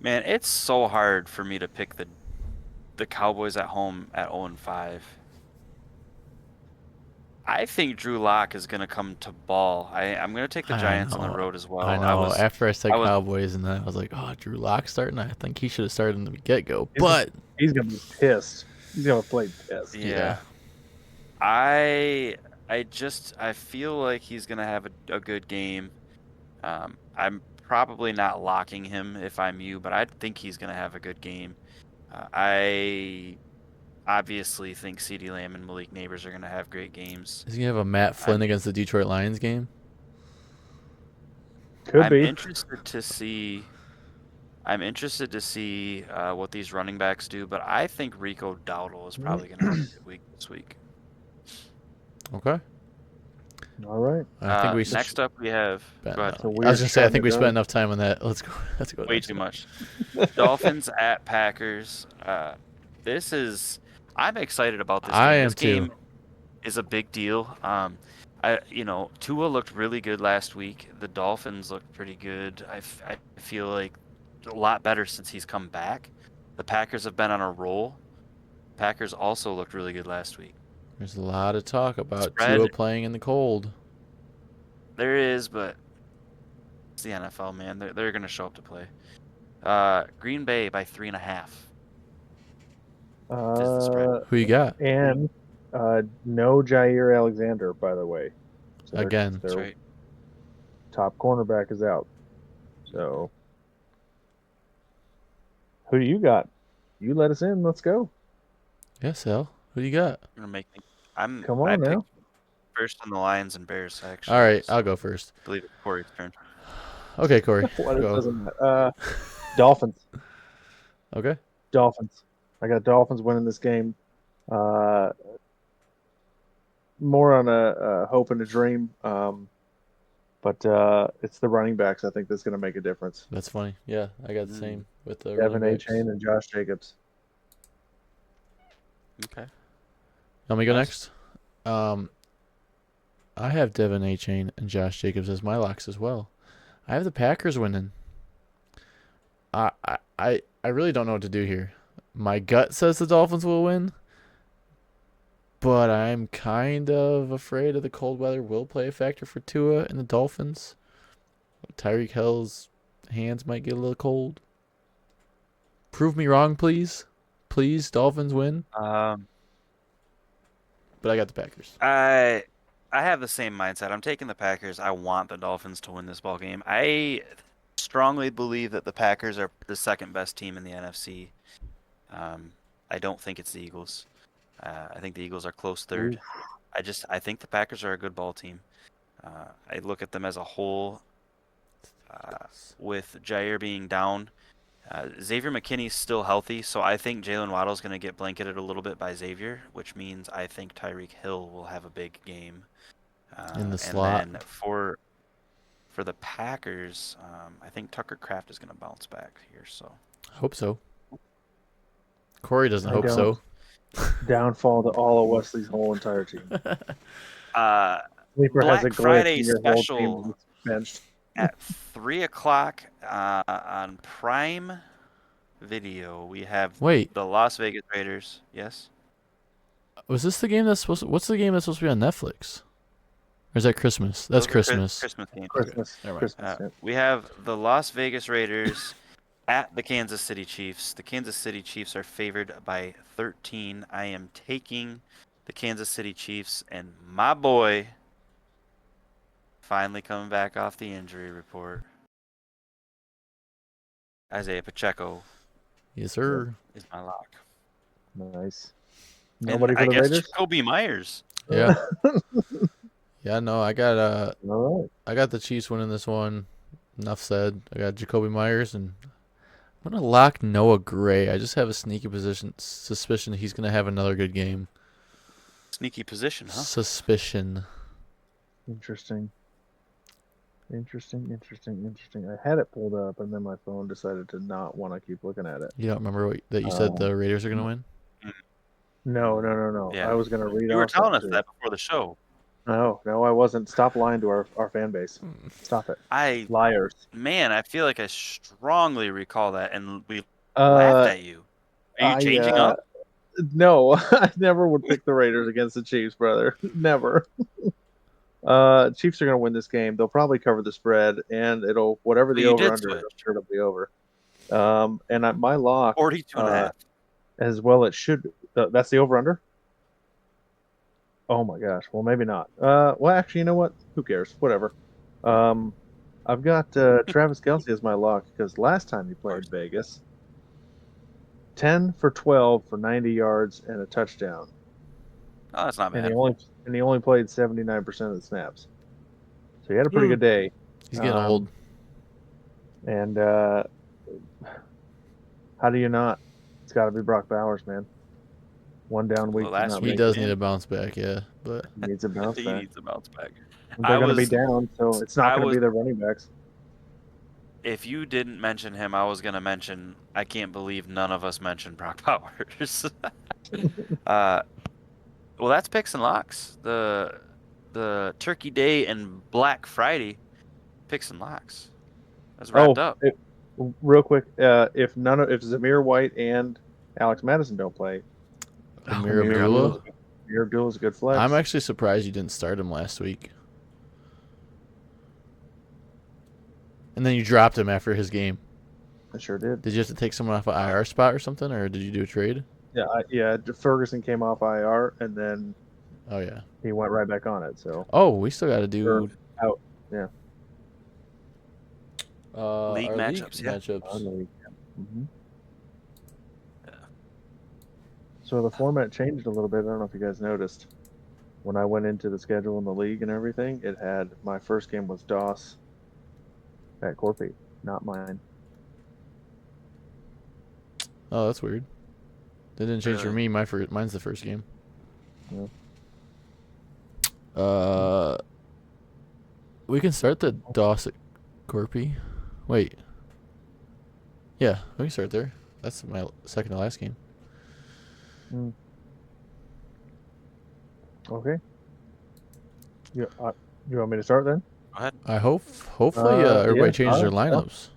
Man, it's so hard for me to pick the Cowboys at home at 0-5. I think Drew Lock is going to come to ball. I'm going to take the Giants on the road as well. I know. After I said I was- Cowboys, and then I was like, oh, Drew Lock starting. I think he should have started in the get-go. But He's gonna be pissed. He's gonna play pissed. Yeah. I feel like he's going to have a good game. I'm probably not locking him if I'm you, but I think he's going to have a good game. I obviously think CeeDee Lamb and Malik Neighbors are going to have great games. is he gonna have a Matt Flynn against the Detroit Lions game? Could I'm be. interested to see what these running backs do, but I think Rico Dowdle is probably going to have a good week this week. Okay. All right. I think we next up we have. spent- Go ahead. It's a I weird was gonna say I think we trend spent to enough time on that. Let's go. Let's go. Way next too one. much. Dolphins at Packers. I'm excited about this game. I am This game too. is a big deal. Tua looked really good last week. The Dolphins looked pretty good. I feel like a lot better since he's come back. The Packers have been on a roll. Packers also looked really good last week. There's a lot of talk about Spread. Tua playing in the cold. There is, but it's the NFL, man. They're going to show up to play. Green Bay by 3.5. Is the spread. Who you got? And no Jair Alexander, by the way. So Again. their That's right. top cornerback is out. So, who do you got? You let us in. Let's go. Yes, Al. Who you got? I'm gonna make. Come on now. picked first on the Lions and Bears. Actually, All right, so I'll go first. I believe it's Corey's turn. Okay, Corey. What it Go. doesn't matter. Dolphins. Okay. Dolphins. I got Dolphins winning this game. More on a hope and a dream. But it's the running backs, I think, that's going to make a difference. That's funny. Yeah, I got the same with the Devin running backs. A-Chain and Josh Jacobs. Okay. Let me go Nice. next. I have Devin A-Chain and Josh Jacobs as my locks as well. I have the Packers winning. I really don't know what to do here. My gut says the Dolphins will win, but I'm kind of afraid of the cold weather will play a factor for Tua and the Dolphins. Tyreek Hill's hands might get a little cold. Prove me wrong, please. Please, Dolphins win. But I got the Packers. I have the same mindset. I'm taking the Packers. I want the Dolphins to win this ball game. I strongly believe that the Packers are the second best team in the NFC. I don't think it's the Eagles. I think the Eagles are close third. I think the Packers are a good ball team. I look at them as a whole. With Jair being down, Xavier McKinney's still healthy, so I think Jalen Waddle's going to get blanketed a little bit by Xavier, which means I think Tyreek Hill will have a big game. In the slot. And then for the Packers, I think Tucker Kraft is going to bounce back here. So Hope so. Corey doesn't I hope don't. so. Downfall to all of Wesley's whole entire team. Sleeper has a Black glitch Friday and your whole special team is benched. at 3 o'clock on Prime Video, we have Wait, the Las Vegas Raiders. Yes. was this the game that's supposed what's the game that's supposed to be on Netflix? Or is that Christmas? That's Those are Christmas. Christmas games. Christmas. Never mind. Christmas. Yeah. We have the Las Vegas Raiders at the Kansas City Chiefs. The Kansas City Chiefs are favored by 13. I am taking the Kansas City Chiefs, and my boy finally coming back off the injury report. Isaiah Pacheco Yes, sir. is my lock. Nice. And Nobody for I the guess Raiders? Jacoby Myers. Yeah. Yeah, no, I got All right. I got the Chiefs winning this one. Enough said. I got Jacoby Myers, and I'm gonna lock Noah Gray. I just have a sneaky suspicion he's gonna have another good game. Sneaky position, huh? Suspicion. Interesting. Interesting. I had it pulled up, and then my phone decided to not want to keep looking at it. You don't remember that you said the Raiders are gonna win? No. Yeah. I was going to read You were off telling that us too. that before the show. No, I wasn't. Stop lying to our fan base. Stop it. Liars. I feel like I strongly recall that, and we Uh, laughed at you. Are you changing up? No, I never would pick the Raiders against the Chiefs, brother. Never. Chiefs are going to win this game. They'll probably cover the spread, and it'll whatever the So you did over under. I'm switch. sure it'll be over. My lock 42 and a half. as well. It should. That's the over under. Oh my gosh. Well, maybe not. Well, actually, you know what? Who cares? Whatever. I've got Travis Kelce as my lock because last time he played Vegas, 10 for 12 for 90 yards and a touchdown. Oh, that's not bad. And he only played 79% of the snaps. So he had a pretty good day. He's getting old. And how do you not? It's got to be Brock Bowers, man. One down week. Well, last not week He make does it. need a bounce back, yeah. But He needs a bounce He back. needs a bounce back. They're going to be down, so it's not going to be their running backs. If you didn't mention him, I was going to mention. I can't believe none of us mentioned Brock Bowers. Well, that's picks and locks. The Turkey Day and Black Friday picks and locks. That's wrapped up. Real quick, if Zamir White and Alex Madison don't play, Amir Abdullah. Amir Abdullah's a good flex. I'm actually surprised you didn't start him last week. And then you dropped him after his game. I sure did. Did you have to take someone off an IR spot or something, or did you do a trade? Yeah. Ferguson came off IR, and then Oh, yeah. he went right back on it. So Oh, we still got to do out. Yeah. League our matchups, yeah. Mm-hmm. So the format changed a little bit. I don't know if you guys noticed. When I went into the schedule in the league and everything, it had my first game was DOS at Corpy, not mine. Oh, that's weird. That didn't change for me. Mine's the first game. Yeah. We can start the DOS at Corpy. Wait. Yeah, we can start there. That's my second to last game. Okay. You want me to start then? Go ahead. I hopefully everybody yeah, changes their lineups.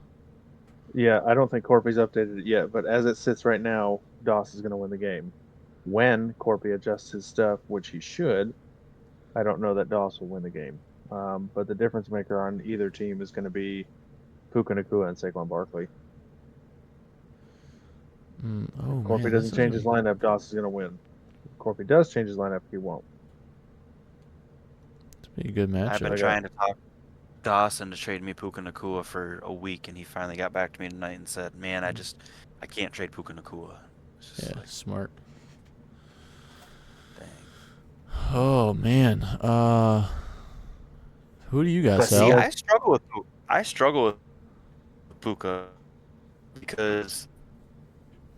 Yeah, I don't think Corpy's updated it yet, but as it sits right now, DOS is going to win the game. When Corpy adjusts his stuff, which he should, I don't know that DOS will win the game. But the difference maker on either team is going to be Puka Nacua and Saquon Barkley. Corpy doesn't change his lineup, DOS is going to win. If Corpy does change his lineup, he won't. Be a good matchup. I've been trying to talk Dawson to trade me Puka Nakua for a week, and he finally got back to me tonight and said, "Man, I can't trade Puka Nakua." It's just Yeah, smart. dang. Oh man. Who do you got, But Sal? See, I struggle with Puka because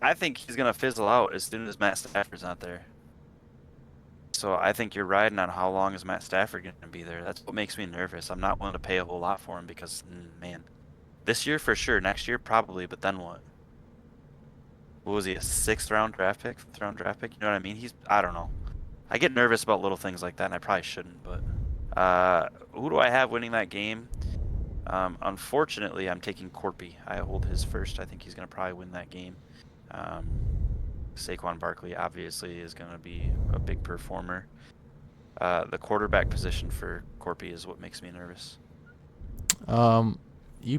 I think he's gonna fizzle out as soon as Matt Stafford's not there. So I think you're riding on how long is Matt Stafford going to be there. That's what makes me nervous. I'm not willing to pay a whole lot for him because, man, this year for sure, next year probably, but then what? What was he, a 6th round draft pick, 5th round draft pick? You know what I mean? I don't know. I get nervous about little things like that, and I probably shouldn't. But who do I have winning that game? Unfortunately, I'm taking Corpy. I hold his first. I think he's going to probably win that game. Saquon Barkley obviously is going to be a big performer. The quarterback position for Corpy is what makes me nervous. You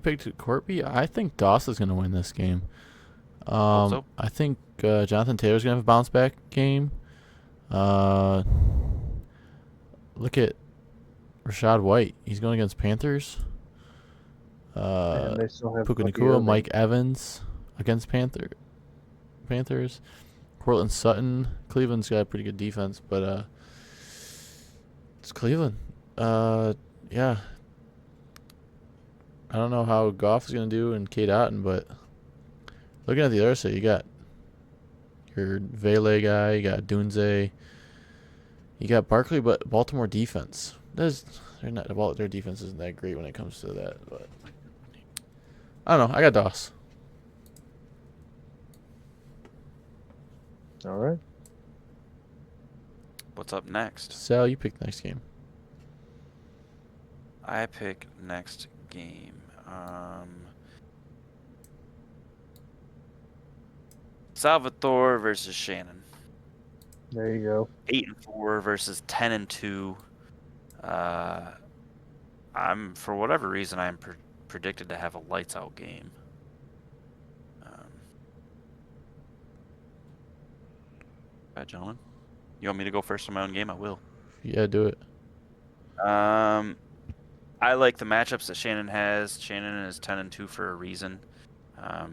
picked Corpy. I think Doss is going to win this game. Hope so. I think Jonathan Taylor's going to have a bounce back game. Look at Rashad White. He's going against Panthers. And they still have Puka Bucky Nakua, Irving. Mike Evans against Panthers. Cortland Sutton. Cleveland's got a pretty good defense, but it's Cleveland. Yeah. I don't know how Goff is going to do and Kate Otten, but looking at the other side, you got your Vele guy, you got Dunze, you got Barkley, but Baltimore defense. Their defense isn't that great when it comes to that, but I don't know. I got Doss. All right. What's up next? Sal, you pick the next game. I pick next game. Salvatore versus Shannon. There you go. 8-4 versus 10-2. For whatever reason, I'm predicted to have a lights out game. Alright, gentlemen. You want me to go first on my own game? I will. Yeah, do it. I like the matchups that Shannon has. Shannon is 10-2 for a reason. I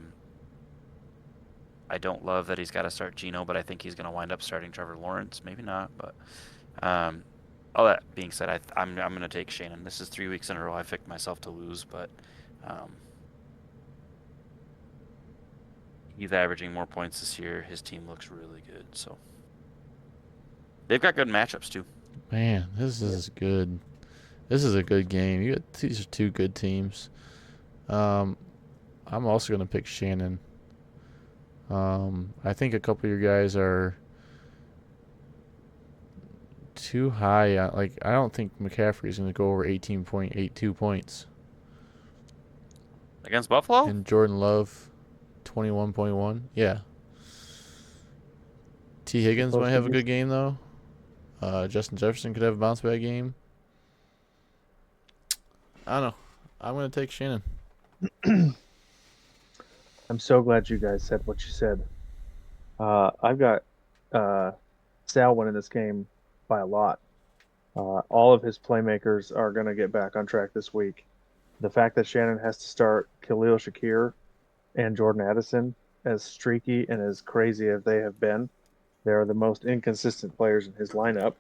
don't love that he's got to start Geno, but I think he's going to wind up starting Trevor Lawrence. Maybe not, but all that being said, I'm going to take Shannon. This is 3 weeks in a row I picked myself to lose, but he's averaging more points this year. His team looks really good, so they've got good matchups too. Man, this is good. This is a good game. These are two good teams. I'm also going to pick Shannon. I think a couple of your guys are too high. I don't think McCaffrey is going to go over 18.82 points. Against Buffalo? And Jordan Love, 21.1. Yeah. T. Higgins might have a good game, though. Justin Jefferson could have a bounce back game. I don't know. I'm going to take Shannon. I'm so glad you guys said what you said. I've got Sal winning this game by a lot. All of his playmakers are going to get back on track this week. The fact that Shannon has to start Khalil Shakir and Jordan Addison, as streaky and as crazy as they have been, they are the most inconsistent players in his lineup.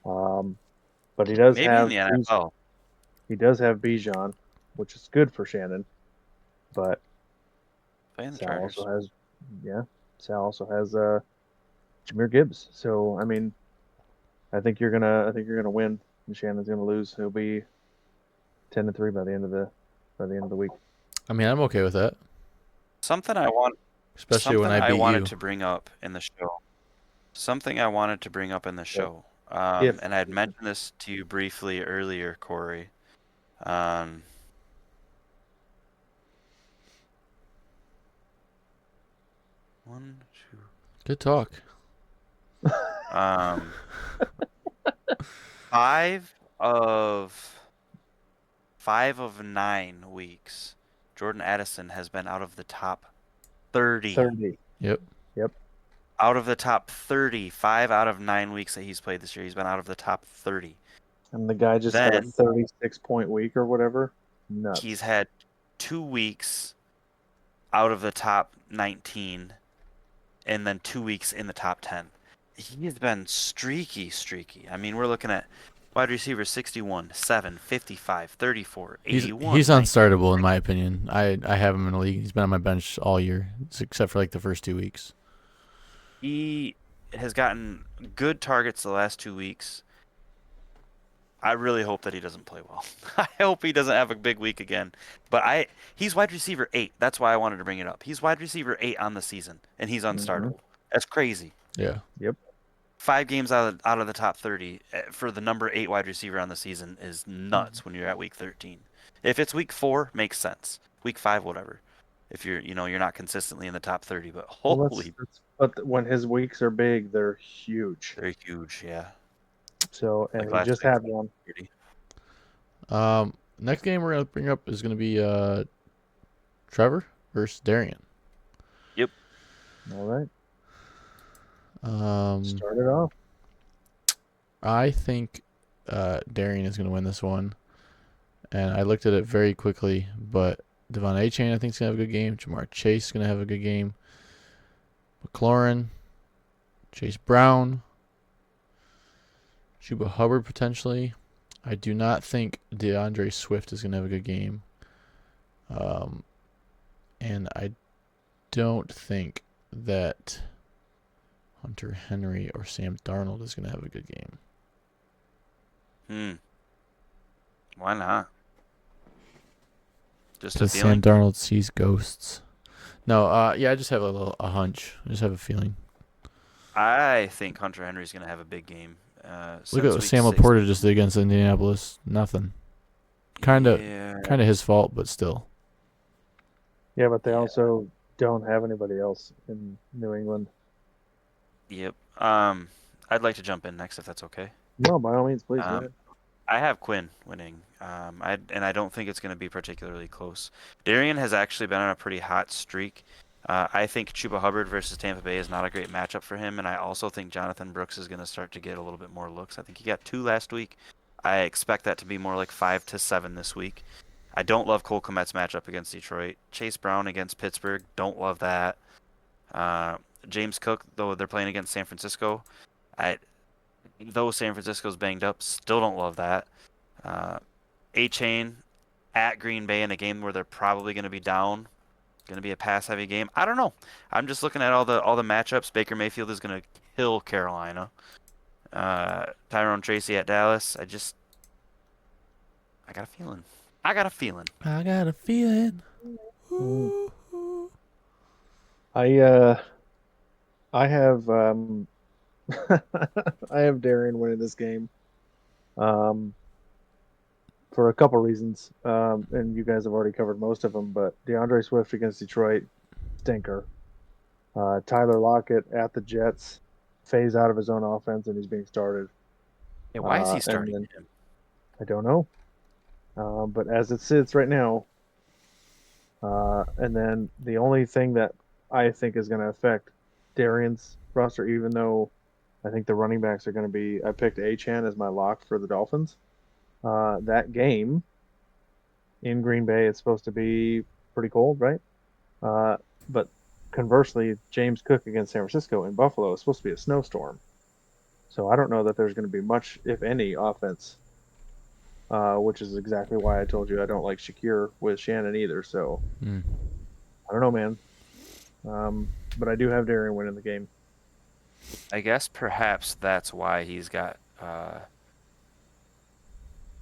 But he does Maybe have in the NFL. He does have Bijan, which is good for Shannon. But Playing the Sal Chargers. also has Jahmyr Gibbs. So I mean, I think you're gonna win, and Shannon's gonna lose. He'll be 10-3 by the end of the week. I mean, I'm okay with that. Something I wanted to bring up in the show. And I had mentioned this to you briefly earlier, Corey. Good talk. 5 of 9 weeks, Jordan Addison has been out of the top 30. 30. Yep. Out of the top 30, 5 out of 9 weeks that he's played this year, he's been out of the top 30. And the guy just had a Then 36-point week or whatever. Nuts. he's had 2 weeks out of the top 19, and then 2 weeks in the top 10. He's been streaky. I mean, we're looking at wide receiver 61, 7, 55, 34, 81. He's unstartable in my opinion. I have him in the league. He's been on my bench all year, except for like the first 2 weeks. He has gotten good targets the last 2 weeks. I really hope that he doesn't play well. I hope he doesn't have a big week again. But he's wide receiver 8. That's why I wanted to bring it up. He's wide receiver 8 on the season, and he's unstartable. That's crazy. Yeah. Yep. 5 games out of the top 30 for the number 8 wide receiver on the season is nuts when you're at week 13. If it's week 4, makes sense. Week 5, whatever. If you're not consistently in the top 30, but holy, but when his weeks are big, they're huge. they're huge, yeah. So, and Like he last just week. had one. Next game we're gonna bring up is gonna be Trevor versus Darian. Yep. All right. Um, Start it off. I think Darian is gonna win this one, and I looked at it very quickly, but Devon Achane I think is gonna have a good game. Jamar Chase is gonna have a good game. McLaurin, Chase Brown, Chuba Hubbard potentially. I do not think DeAndre Swift is going to have a good game. And I don't think that Hunter Henry or Sam Darnold is going to have a good game. Why not? Just a Because feeling? Sam Darnold sees ghosts. No, yeah, I just have a hunch. I just have a feeling. I think Hunter Henry's going to have a big game. Look at what Sam Laporta just did against Indianapolis. Nothing. Kind of his fault, but still. Yeah, but they also don't have anybody else in New England. Yep. I'd like to jump in next if that's okay. No, by all means, please. Go ahead. I have Quinn winning, and I don't think it's going to be particularly close. Darian has actually been on a pretty hot streak. I think Chuba Hubbard versus Tampa Bay is not a great matchup for him, and I also think Jonathan Brooks is going to start to get a little bit more looks. I think he got 2 last week. I expect that to be more like 5 to 7 this week. I don't love Cole Kmet's matchup against Detroit. Chase Brown against Pittsburgh, don't love that. James Cook, though they're playing against San Francisco, though San Francisco's banged up, still don't love that. A-Chain at Green Bay in a game where they're probably going to be down. Going to be a pass-heavy game. I don't know. I'm just looking at all the matchups. Baker Mayfield is going to kill Carolina. Tyrone Tracy at Dallas. I got a feeling. I got a feeling. I have I have Darian winning this game. For a couple reasons, and you guys have already covered most of them. But DeAndre Swift against Detroit, stinker. Tyler Lockett at the Jets, phase out of his own offense, and he's being started. Yeah, why is he starting him? I don't know. But as it sits right now, and then the only thing that I think is going to affect Darian's roster, even though I think the running backs are going to be, I picked Achane as my lock for the Dolphins. That game in Green Bay is supposed to be pretty cold, right? But conversely, James Cook against San Francisco in Buffalo is supposed to be a snowstorm. So I don't know that there's going to be much, if any, offense, which is exactly why I told you I don't like Shakir with Shannon either. So I don't know, man. But I do have Darian winning the game. I guess perhaps that's why he's got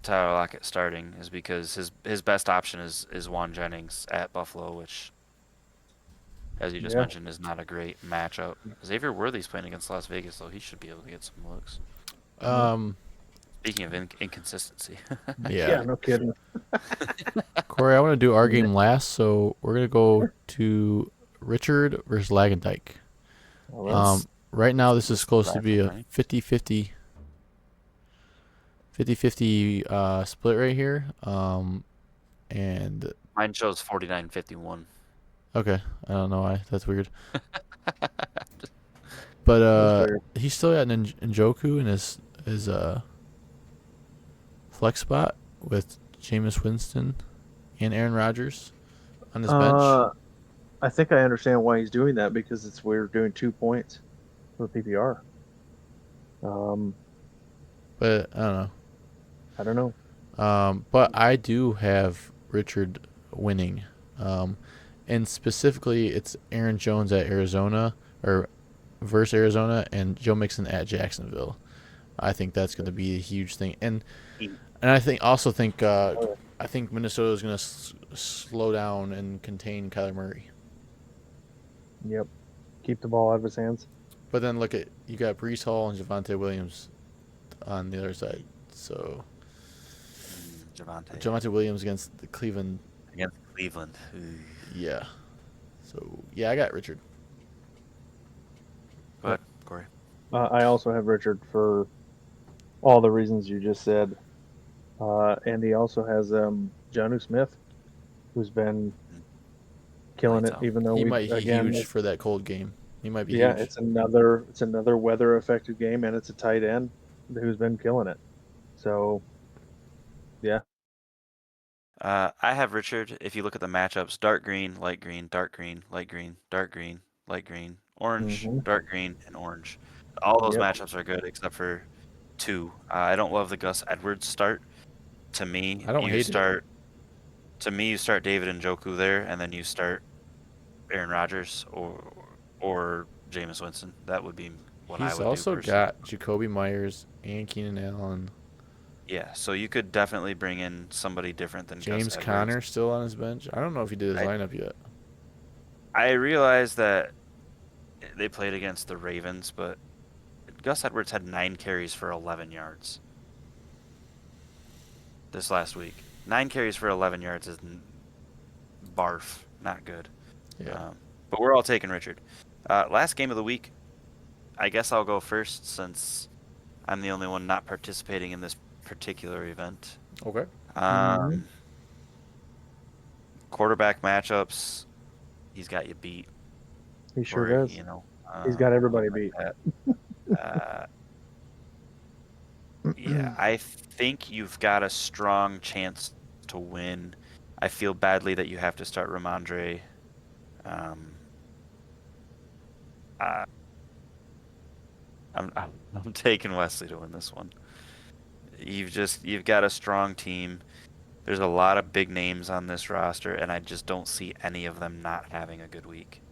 Tyler Lockett starting, is because his best option is Juan Jennings at Buffalo, which, as you just mentioned, is not a great matchup. Xavier Worthy's playing against Las Vegas, though. He should be able to get some looks. Speaking of inconsistency. Yeah, no kidding. Corey, I want to do our game last, so we're going to go to Richard versus Lagendijk. Right now, this is close to be a 50-50 split right here. And mine shows 49-51. Okay, I don't know why. That's weird. But he's still got Njoku in his flex spot with Jameis Winston and Aaron Rodgers on his bench? I think I understand why he's doing that because we're doing 2 points for PPR. But I don't know. I don't know. But I do have Richard winning. And specifically, it's Aaron Jones at Arizona or versus Arizona and Joe Mixon at Jacksonville. I think that's going to be a huge thing. And I think I think Minnesota is going to slow down and contain Kyler Murray. Yep. Keep the ball out of his hands. But then look at you got Breece Hall and Javonte Williams on the other side. So Javonte Williams against the Cleveland. Against Cleveland. Yeah. So yeah, I got Richard. Go ahead, Corey. I also have Richard for all the reasons you just said. And he also has Jonnu Smith, who's been killing it, even though he might be huge for that cold game. He might be huge. It's another weather affected game, and it's a tight end who's been killing it. So yeah. I have Richard. If you look at the matchups, dark green, light green, dark green, light green, dark green, light green, orange, dark green, and orange. All those matchups are good except for 2. I don't love the Gus Edwards start. To me, I don't hate it. To me, you start David Njoku there, and then you start Aaron Rodgers or Jameis Winston. That would be what I would do. He's also personally. got Jacoby Myers and Keenan Allen. Yeah, so you could definitely bring in somebody different than James Gus Conner Edwards. still on his bench. I don't know if he did his lineup yet. I realize that they played against the Ravens, but Gus Edwards had 9 carries for 11 yards this last week. 9 carries for 11 yards is barf, not good. Yeah. But we're all taking Richard. Last game of the week, I guess I'll go first since I'm the only one not participating in this particular event. Okay. Quarterback matchups, he's got you beat. He sure does. You know, he's got everybody beat. Yeah, I think you've got a strong chance to win. I feel badly that you have to start Ramondre. I'm taking Wesley to win this one. You've got a strong team. There's a lot of big names on this roster, and I just don't see any of them not having a good week.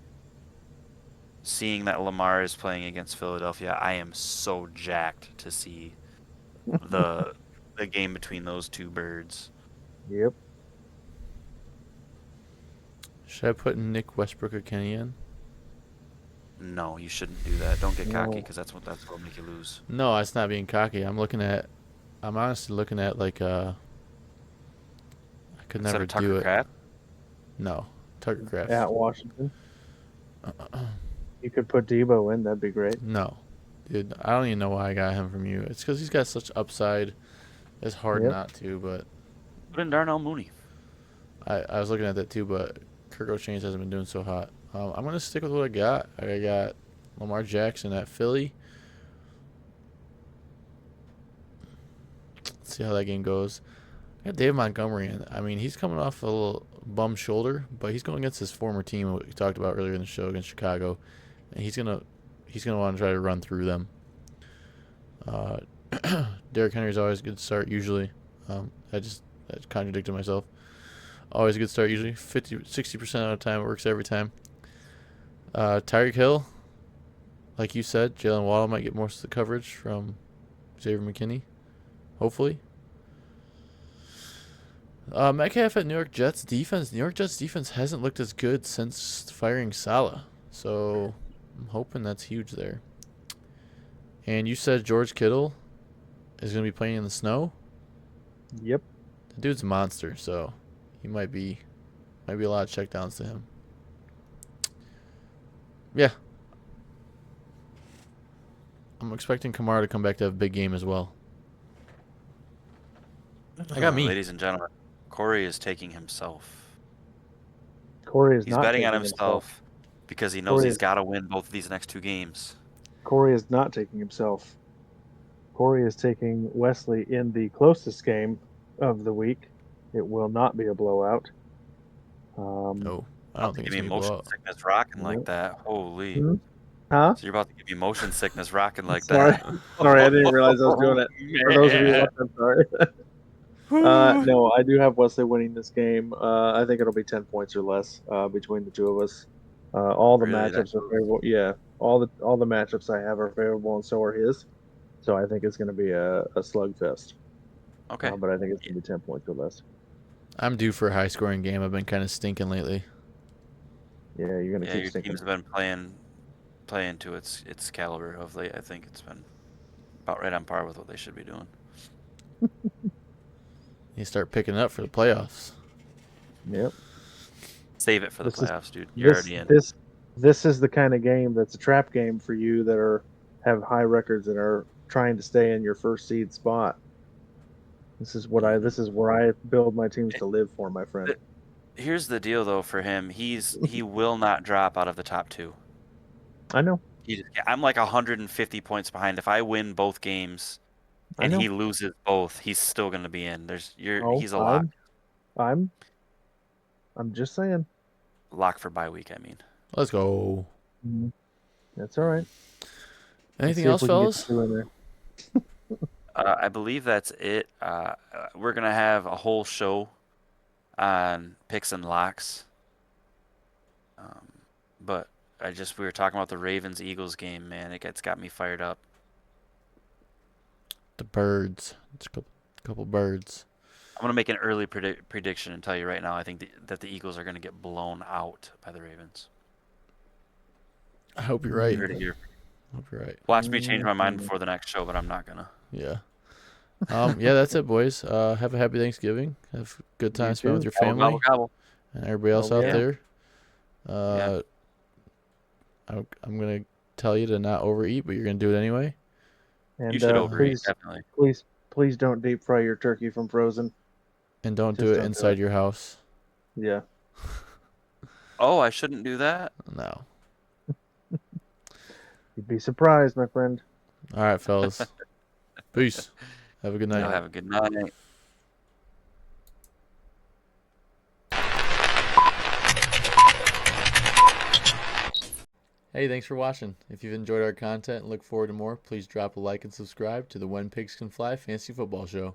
Seeing that Lamar is playing against Philadelphia, I am so jacked to see the game between those two birds. Yep. Should I put Nick Westbrook or Kenny in? No, you shouldn't do that. Don't get cocky, because that's what will make you lose. No, it's not being cocky. I'm honestly looking at like I could Instead never of Tucker do it. Kraft? No, Tucker Kraft. At Washington. You could put Debo in. That'd be great. No, dude, I don't even know why I got him from you. It's because he's got such upside. It's hard not to, but Put in Darnell Mooney. I was looking at that too, but Kirk O'Chains hasn't been doing so hot. I'm gonna stick with what I got. I got Lamar Jackson at Philly. Let's see how that game goes. I got Dave Montgomery in. I mean, he's coming off a little bum shoulder, but he's going against his former team, what we talked about earlier in the show against Chicago, and he's gonna want to try to run through them. Derrick Henry's always a good start usually. I contradicted myself. Always a good start usually. 60% of the time it works every time. Tyreek Hill, like you said, Jalen Waddle might get most of the coverage from Xavier McKinney, hopefully. Metcalf at New York Jets defense. New York Jets defense hasn't looked as good since firing Saleh, so I'm hoping that's huge there. And you said George Kittle is going to be playing in the snow? Yep. The dude's a monster, so he might be a lot of checkdowns to him. Yeah. I'm expecting Kamara to come back to have a big game as well. I got me. Ladies and gentlemen, Corey is taking himself. Corey is He's not betting on taking himself because he knows Corey he's is- got to win both of these next 2 games. Corey is not taking himself. Corey is taking Wesley in the closest game of the week. It will not be a blowout. No, I don't think Give it's me gonna be motion blow out. sickness rocking Yep. like that. Holy. Hmm? Huh? So you're about to give me motion sickness rocking like Sorry. that. Sorry, I didn't realize I was doing it. For those of you Man. watching, I'm sorry. No, I do have Wesley winning this game. I think it'll be 10 points or less between the two of us. All the Really, that matchups are close? favorable. Yeah, all the matchups I have are favorable, and so are his. So I think it's going to be a slugfest. Okay. But I think it's going to be 10 points or less. I'm due for a high scoring game. I've been kind of stinking lately. Yeah, you're going to Yeah, keep your stinking. team's been playing to its caliber of late. I think it's been about right on par with what they should be doing. You start picking up for the playoffs. Yep. Save it for the This is- playoffs, dude. You're This already in. this is the kind of game that's a trap game for you that have high records and are trying to stay in your first seed spot. This is where I build my teams to live for, my friend. Here's the deal, though, for him. He will not drop out of the top two. I know. I'm like 150 points behind. If I win both games I and know. he loses both, he's still going to be in. He's a I'm- lock. I'm just saying. Lock for bye week, I mean. Let's go. That's all right. Anything Let's else, see if we can get fellas? two in there. I believe that's it. We're going to have a whole show on picks and locks. But we were talking about the Ravens-Eagles game, man. It's got me fired up. The birds. It's a couple birds. I'm going to make an early prediction and tell you right now, I think that the Eagles are going to get blown out by the Ravens. I hope you're right. You heard it here. Hope you're right. Watch me change my mind before the next show, but I'm not going to. Yeah. Yeah, that's it, boys. Have a happy Thanksgiving. Have a good time spent with your family Gobble, gobble. and everybody else Oh, out yeah. there. Yeah. I'm gonna tell you to not overeat, but you're gonna do it anyway. And You should overeat, definitely. please don't deep fry your turkey from frozen. And don't do Just it don't do inside it. your house. Yeah. Oh, I shouldn't do that? No. You'd be surprised, my friend. All right, fellas. Peace. Have a good night. Y'all have a good night. Hey, thanks for watching. If you've enjoyed our content and look forward to more, please drop a like and subscribe to the When Pigs Can Fly Fantasy Football Show.